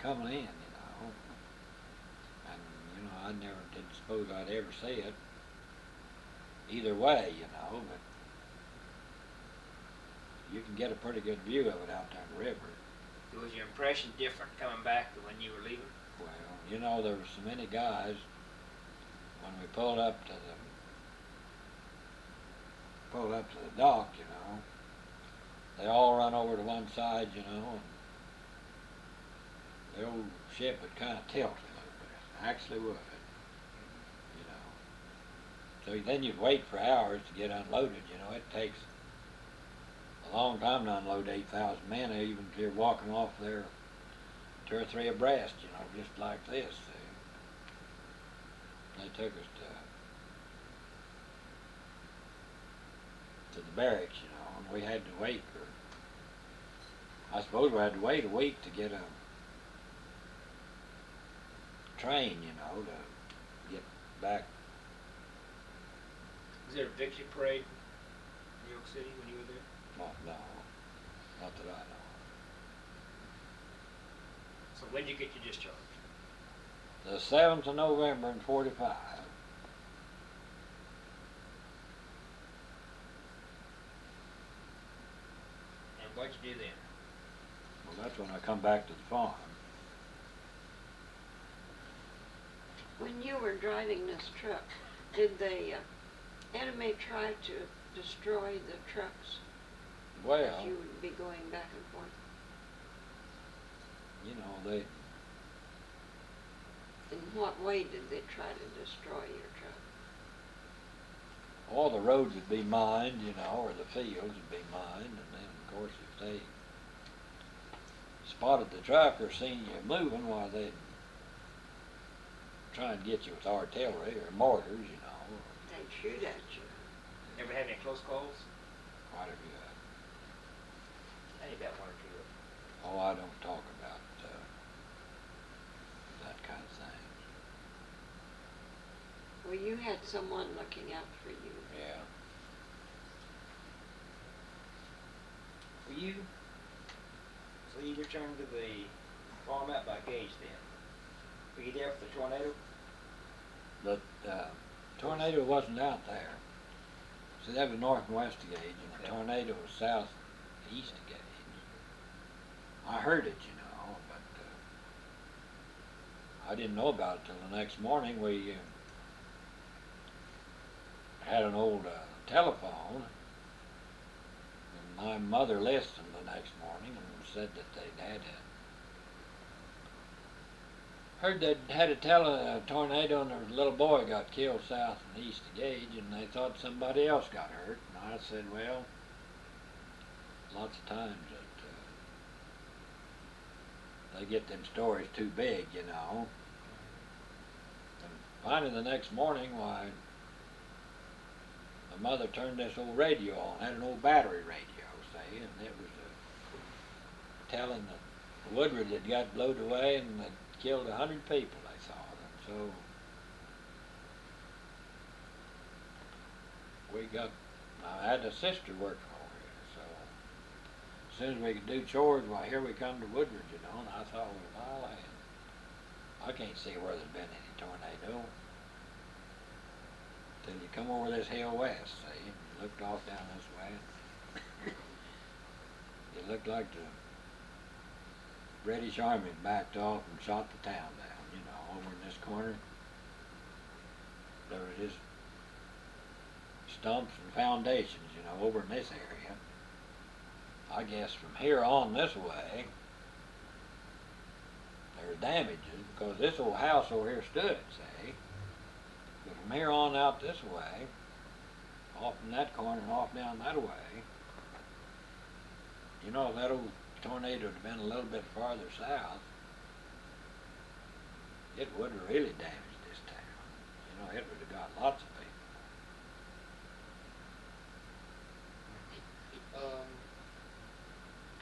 coming in, you know. And, you know, I never did suppose I'd ever see it either way, you know, but you can get a pretty good view of it out there in the river. Was your impression different coming back than when you were leaving? Well, you know, there were so many guys when we pulled up to the dock, you know. They all run over to one side, you know, and the old ship would kind of tilt a little bit. Actually would, you know. So then you'd wait for hours to get unloaded, you know. It takes a long time to unload 8,000 men, even if you're walking off there 2 or 3 abreast, you know, just like this. They took us to the barracks, you know, and we had to wait for, I suppose we had to wait a week to get a train, you know, to get back. Was there a victory parade in New York City when you were there? No, not that I know So when did you get your discharge? of. The 7th of November in 45. And what'd you do then? Well, that's when I come back to the farm. When you were driving this truck, did the enemy try to destroy the trucks Well, as you would be going back and forth? you know, they, In what way did they try to destroy your truck? all the roads would be mined, you know, or the fields would be mined, and then, of course, if they spotted the truck or seen you moving, why, they'd try and get you with artillery or mortars, you know. They'd shoot at you. Ever had any close calls? Quite a good. I need about one or two of them. Oh, I don't talk about that kind of thing. Well, you had someone looking out for you. Yeah. Were you, so you returned to the farm out by Gage then? Were you there for the tornado? The tornado wasn't out there. See, that was north and west of Gage, and the Okay. tornado was south and east of Gage. I heard it, you know, but I didn't know about it till the next morning. We had an old telephone, and my mother listened the next morning and said that they'd had a tornado and a little boy got killed south and east of Gage, and they thought somebody else got hurt. And I said, well, lots of times that they get them stories too big, you know. And finally the next morning, why, my mother turned this old radio on, had an old battery radio, say, and it was telling that Woodward had got blowed away and had killed 100 people, they thought. And so I had a sister working over here, so as soon as we could do chores, why, here we come to Woodward, you know, and I thought, well, I can't see where there's been any tornado. Till you come over this hill west, see, and you looked off down this way, and it looked like the British Army backed off and shot the town down, you know, over in this corner. There was just stumps and foundations, you know, over in this area. I guess from here on this way, there's damages, because this old house over here stood, see. But from here on out this way, off in that corner and off down that way, you know, if that old tornado had been a little bit farther south, it would have really damaged this town. You know, it would have got lots of people.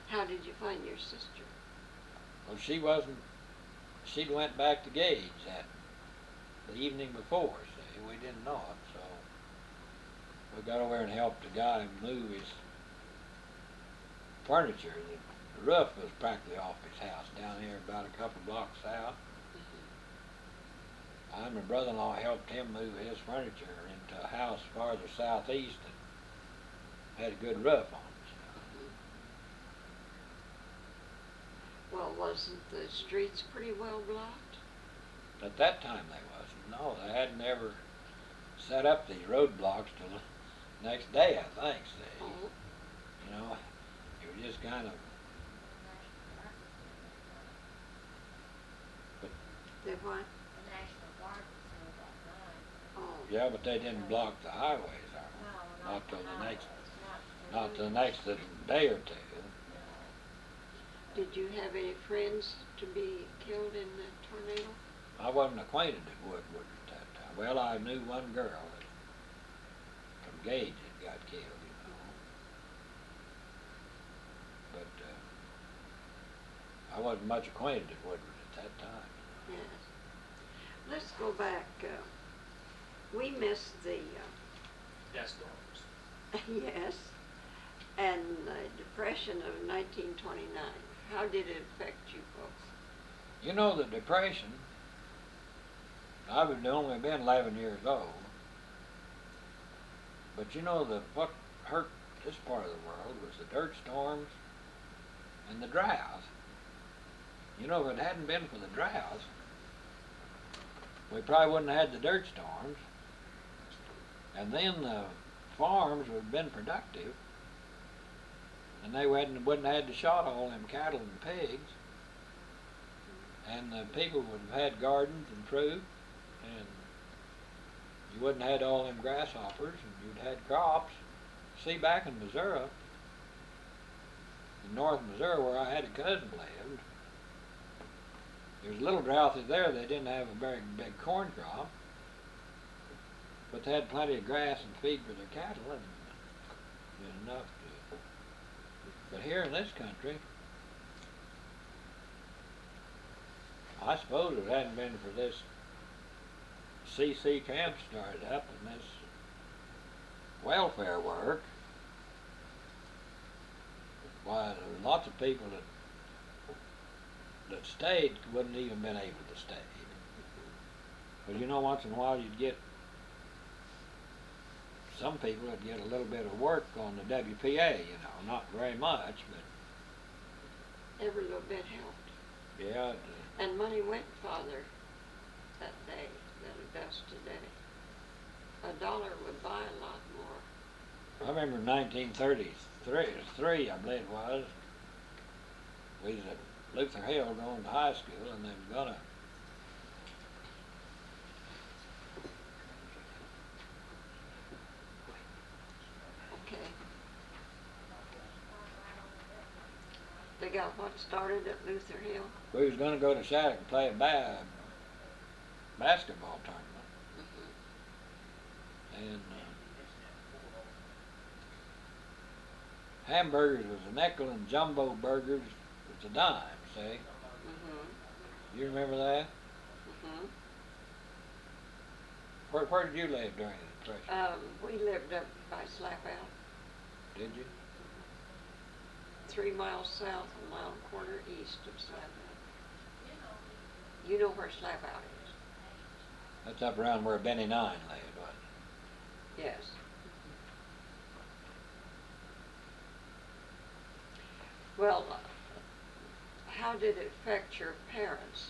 How did you find your sister? Well, she'd went back to Gage that the evening before, see, we didn't know it, so we got over and helped the guy move his furniture. The roof was practically off his house down here about a couple blocks south. I and my brother-in-law helped him move his furniture into a house farther southeast that had a good roof on it. Well, wasn't the streets pretty well blocked? At that time they wasn't. No, they hadn't ever set up these roadblocks till the next day, I think, see. Oh, You know, it was just kind of, they what? The National Guard was there that night. Oh, yeah, but they didn't block the highways, or No, not till the highways, not till the next day or two. did you have any friends to be killed in the tornado? I wasn't acquainted with Woodward at that time. Well, I knew one girl that, from Gage that got killed, you know. But I wasn't much acquainted with Woodward at that time. Yes. Let's go back. We missed the, Dust storms. yes, and the Depression of 1929. How did it affect you folks? You know, the Depression, I would only been 11 years old, but you know, what hurt this part of the world was the dirt storms and the drought. You know, if it hadn't been for the drought, we probably wouldn't have had the dirt storms, and then the farms would have been productive, and they wouldn't have had to shot all them cattle and pigs, and the people would have had gardens and fruit, and you wouldn't have had all them grasshoppers, and you'd had crops. See, back in Missouri, in north Missouri where I had a cousin lived, there's a little drought there. They didn't have a very big corn crop, but they had plenty of grass and feed for their cattle, and there's enough to But here in this country, I suppose if it hadn't been for this CC camp started up and this welfare work, why, there were lots of people that stayed wouldn't even been able to stay. But you know, once in a while you'd get, some people would get a little bit of work on the WPA, you know, not very much, but Every little bit helped. yeah, And money went farther that day than it does today. $1 would buy a lot more. I remember in 1933, I believe it was, we was at Luther Hill going to high school, and they was gonna Okay. They got what started at Luther Hill? we was gonna go to Shattuck and play a basketball tournament, and hamburgers was a nickel and jumbo burgers was a dime. See, Mm-hmm. you remember that? Mm-hmm. Where did you live during the Depression? We lived up by Slapout, Did you? 3 miles south, a mile and a quarter east of Slapout. You know where Slapout is? That's up around where Benny Nine lived, wasn't Yes. Well, how did it affect your parents?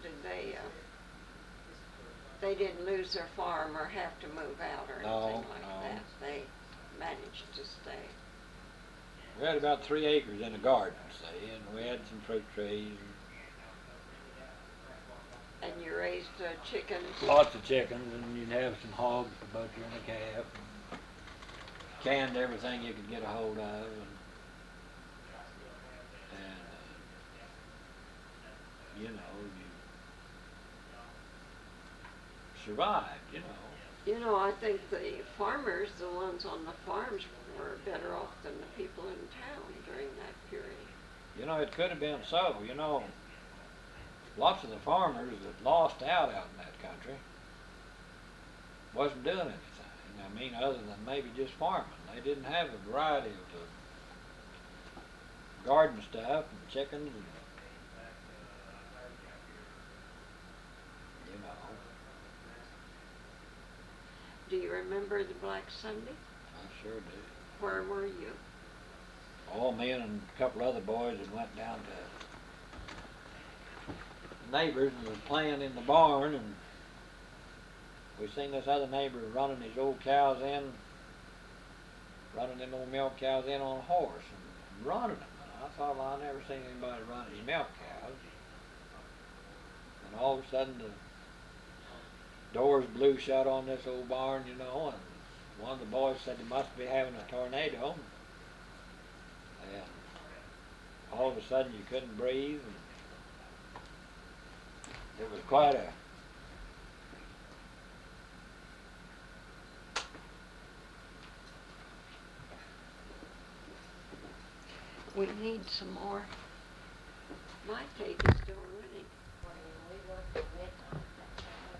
Did they didn't lose their farm or have to move out or No, anything like no. that? They managed to stay. it? We had about 3 acres in the garden, see, and we had some fruit trees. And you raised chickens? Lots of chickens, and you'd have some hogs, a butcher and a calf, and canned everything you could get a hold of, and you know, you survived, you know. You know, I think the farmers, the ones on the farms, were better off than the people in town during that period. You know, it could have been so, you know. Lots of the farmers that lost out in that country wasn't doing anything. I mean, other than maybe just farming. They didn't have a variety of garden stuff and chickens and, you know, Do you remember the Black Sunday? I sure do. Where were you? All me and a couple other boys had went down to neighbors and was playing in the barn, and we seen this other neighbor running his old cows in, running them old milk cows in on a horse and running them. And I thought, well, I never seen anybody run his milk cows. And all of a sudden the doors blew shut on this old barn, you know, and one of the boys said they must be having a tornado. And all of a sudden you couldn't breathe. And it was quite a We need some more. My page is still running. We worked at midnight that time.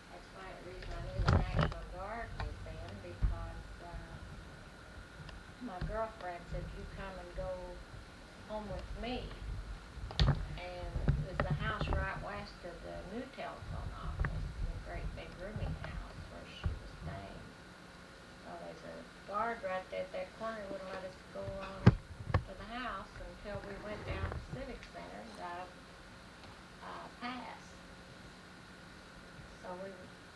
That's why the reason I knew the National Guard was then, because, my girlfriend said, you come and go home with me. And it was the house right west of the new telephone office, the great big rooming house where she was staying. Well, there's a guard right there at that corner wouldn't let us go on to the house until we went down to Civic Center and got a pass. So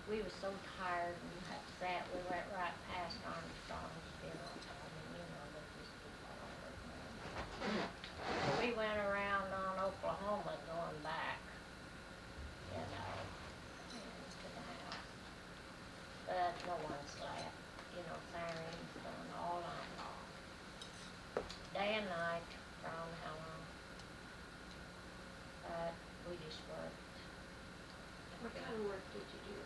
we were so tired and upset, we went right past Armstrong's funeral home, and you know that these people all over there. We went around on Oklahoma going back, you know, and to the house. But no one slept, you know, sirens going all night long. Day and night, for I don't know how long. But we just worked. What kind of work did you do?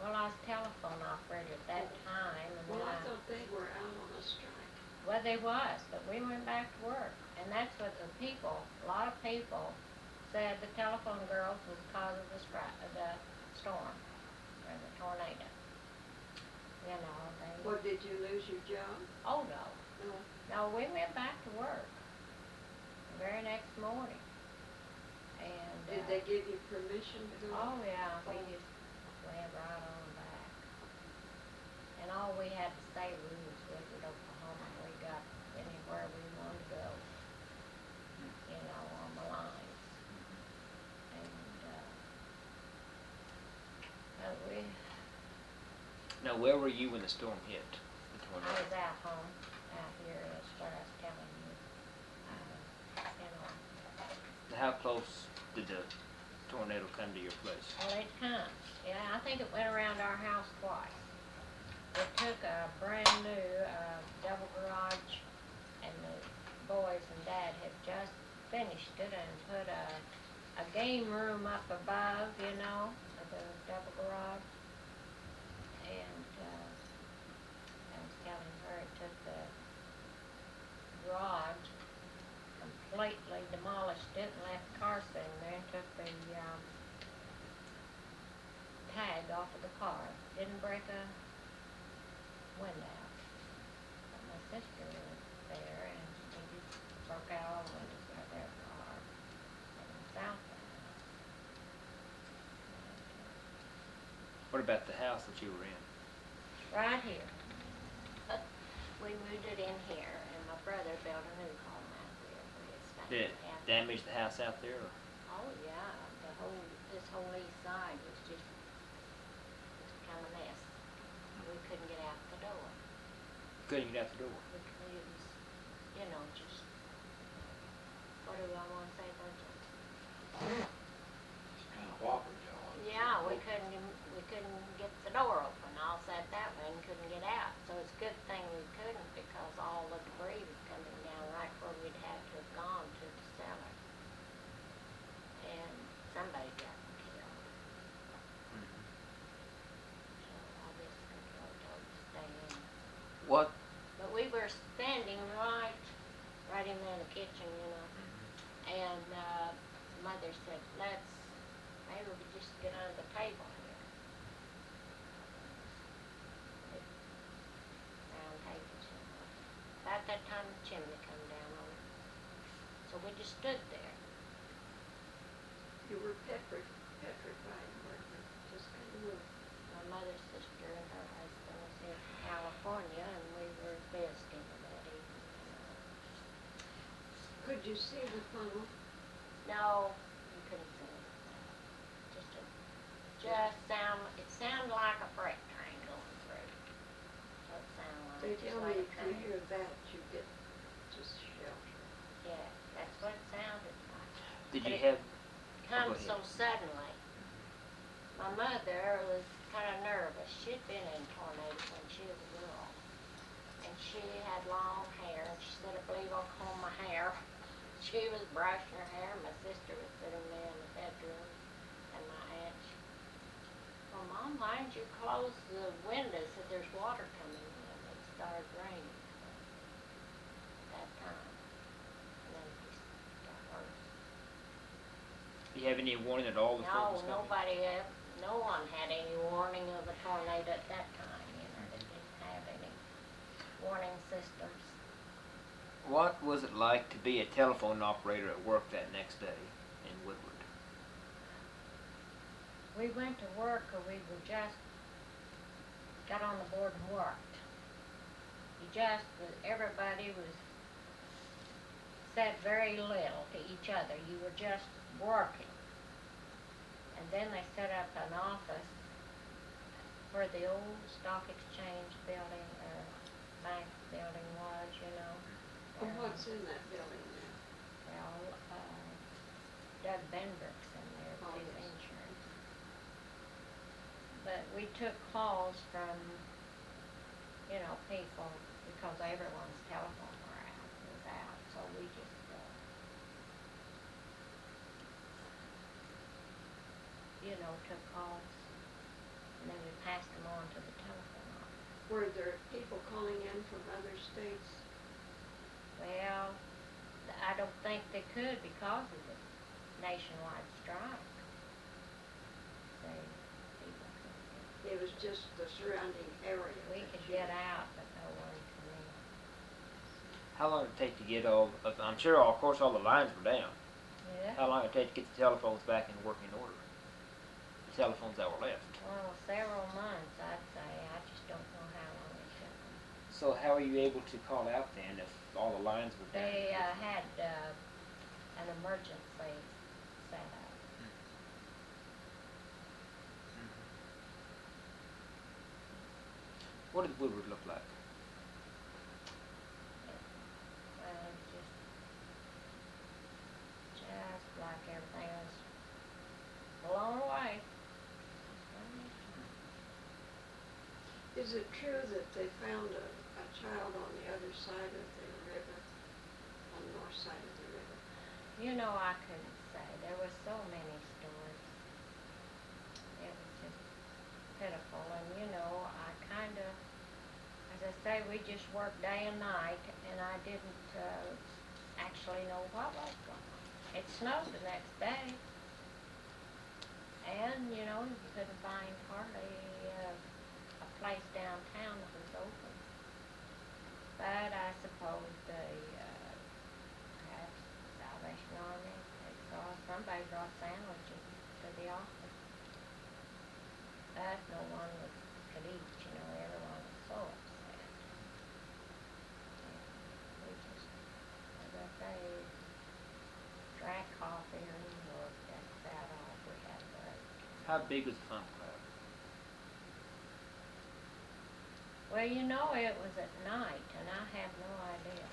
Well, I I was telephone operator at that time, and Well, I then thought they were out on a strike. well, they was, but we went back to work, and that's what the people, a lot of people said the telephone girls was because of the the storm, or the tornado. You know, they, Well, did you lose your job? oh no, No. no, we went back to work the very next morning, and. Did they give you permission to go? Oh, yeah, we just went right on back. And all we had to say we was Woodward, Oklahoma. We got anywhere we wanted to go, you know, on the lines. And, we, Now, where were you when the storm hit? The I tornado? was out home, out here, as far as telling you. You know, Now, how close did the tornado come to your place? well, it comes. Yeah, I think it went around our house twice. It took a brand new double garage, and the boys and Dad had just finished it and put a game room up above, you know, of the double garage. And I was telling her it took the garage, completely demolished it and left the car sitting there, and took the tag off of the car. Didn't break a window. But my sister was there, and we just broke out all the windows out of their car in southbound. What about the house that you were in? Right here. We moved it in here, and my brother built a new home out there for his Did it family. damage the house out there? Or? Oh, yeah, this whole east side was just kind of a mess. We couldn't get out the door. Couldn't get out the door. It was, you know, just, what do I want to say, Virgil? It's kind of whopper job. Yeah, we couldn't get the door open. All sat that way and couldn't get out. So it's a good thing we couldn't, because all the debris was coming down right where we'd have to have gone to the cellar. And somebody got killed. Mm-hmm. So I just told to stay in. What? But we were standing right in there in the kitchen, you know. And Mother said, maybe we just get under the table here. Round tables, you know. About that time the chimney come down on it. So we just stood there. You were petrified, weren't you? Just kind of moved. My mother's sister and her husband was here from California, and we were visiting that evening, you know. Could you see the funnel? No, you couldn't see it. It sounded like a freight train going through. So it sounded like They just tell like me a if you train. hear that, you get just shelter. Yeah, that's what it sounded like. Did But you it have? Come ahead. so suddenly. My mother was kind of nervous. She'd been in tornadoes when she was a girl. And she had long hair, and she said, I believe I'll comb my hair. She was brushing her hair. My sister was sitting there in the bedroom, and my aunt, well, Mom, why didn't you close the windows if there's water coming in? It started raining that time. And then it just got worse. Do you have any warning at all before it was No, coming? no one had any warning of a tornado at that time, you know. They didn't have any warning systems. What was it like to be a telephone operator at work that next day in Woodward? We went to work, or we were just got on the board and worked. Everybody said very little to each other. You were just working. And then they set up an office where the old stock exchange building or bank building was, you know. And what's in that building now? Well, Doug Benbrick's in there Oh, with his yes. insurance. But we took calls from, you know, people, because everyone's telephone was out, so we just, you know, took calls, and then we passed them Were there people calling in from other states? Well, I don't think they could because of the nationwide strike. They, people couldn't It was just the surrounding area. we that could you- get out, but no one could in. How long did it take to get all? I'm sure, of course, all the lines were down. Yeah. How long did it take to get the telephones back in working order? The telephones that were left. Well, several months, I'd say. I just don't know how long it took them. So how are you able to call out then if all the lines were down? They had an emergency set up. What did Woodward look like? Well, just like everything was blown away. Is it true that they found a child on the other side of the river, on the north side of the river? You know, I couldn't say. There were so many stories. It was just pitiful. And, you know, I kind of, as I say, we just worked day and night, and I didn't actually know what was going on. It snowed the next day. And, you know, you couldn't find hardly a place downtown that was open. But I suppose they had Salvation Army. Somebody brought sandwiches to the office. But no one could eat, you know, everyone was so upset. And we just, as I say, drank coffee and worked. That's about all we had to break. How big was the fun cloud? Well, you know, it was at night, and I have no idea.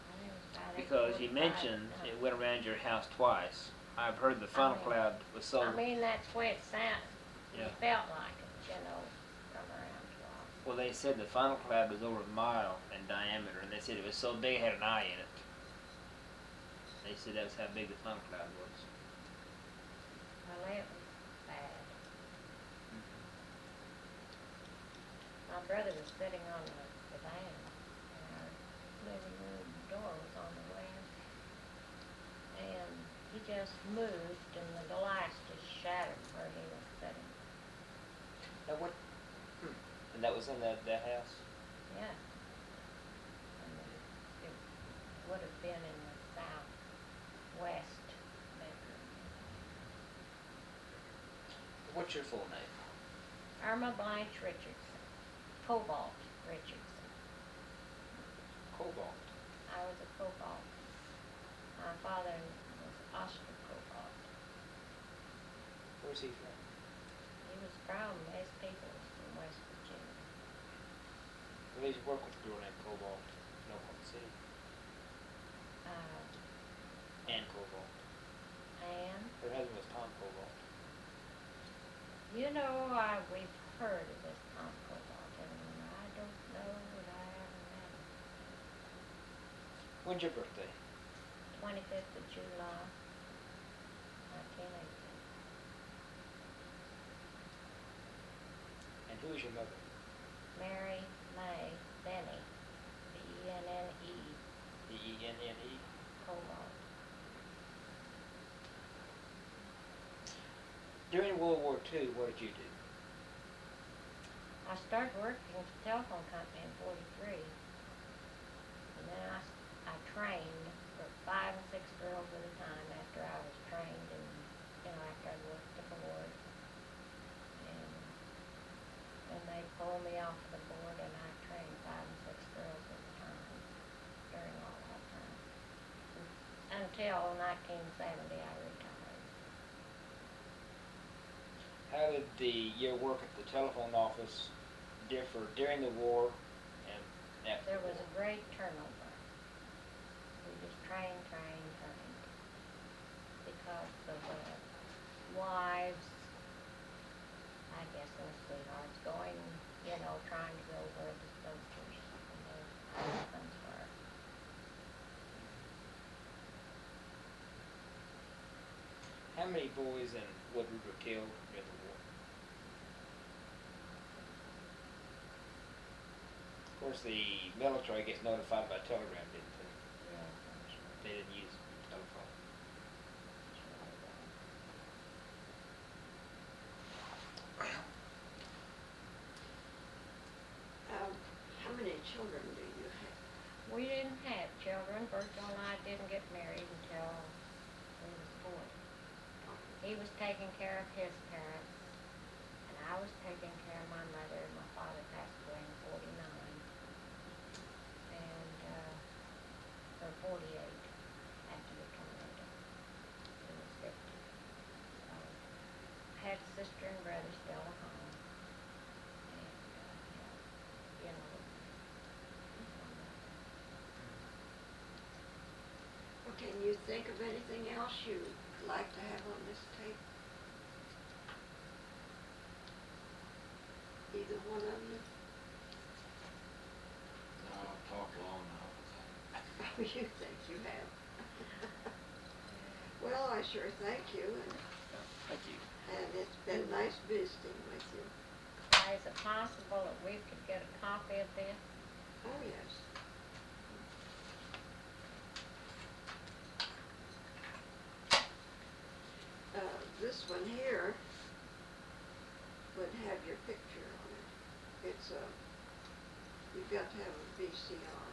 I think it was about Because you 8:45 mentioned at night. it went around your house twice. I've heard the fun cloud was so. I mean, that's the way it sounded. Yeah. It felt like it, you know, from around 12. Well, they said the funnel cloud was over a mile in diameter, and they said it was so big it had an eye in it. They said that was how big the funnel cloud was. Well, it was bad. My brother was sitting on the divan, and our living room door was on the west. And he just moved, and the glass just shattered where he was sitting. Now what? And that was in that house. Yeah. And it would have been in the southwest bedroom. What's your full name? Irma Blanche Richardson. Cobalt Richardson. Cobalt. I was a Cobalt. My father was Oscar Cobalt. Where's he from? He was from, his people was from West Virginia. Well, he's worked with a girl named Cobalt in Oklahoma City. Ann Cobalt. And, Her husband was Tom Cobalt. you know, we've heard of this Tom Cobalt, and I don't know that I ever met him. When's your birthday? 25th of July, 1918. And who is your mother? Mary May Benny, B-E-N-N-E, B-E-N-N-E. Cobalt. During World War II, what did you do? I started working at the telephone company in 43, and then I trained for 5 and 6 girls at a time after I was trained, and, you know, after I'd worked the board. And they pulled me off the board, and I trained 5 and 6 girls at a time during all that time. Until 1970, I retired. How did your work at the telephone office differ during the war and after There the was war? a great turnover. We just trained. Because of wives, I guess, and sweethearts going, you know, trying to go where the soldiers and their husbands were. How many boys in Woodward were killed during the war? course, the military gets notified by telegram, didn't they? Yes, I'm sure. They didn't use telephone. How many children do you have? We didn't have children. Virgil and I didn't get married until we was 40. He was taking care of his parents, and I was taking care of my mother. My father passed away in 49, and or 48 after we come into. He was 50. So I had a sister and brother still at home, and you know. Well, can you think of anything else you'd like to have on this tape? Either one of you? No, I'll talk long enough. Oh, you think you have? Well, I sure thank you, Thank you. and it's been nice visiting with you. Is it possible that we could get a copy of this? Oh, yes. This one here would have your picture on it. It's you've got to have a VCR.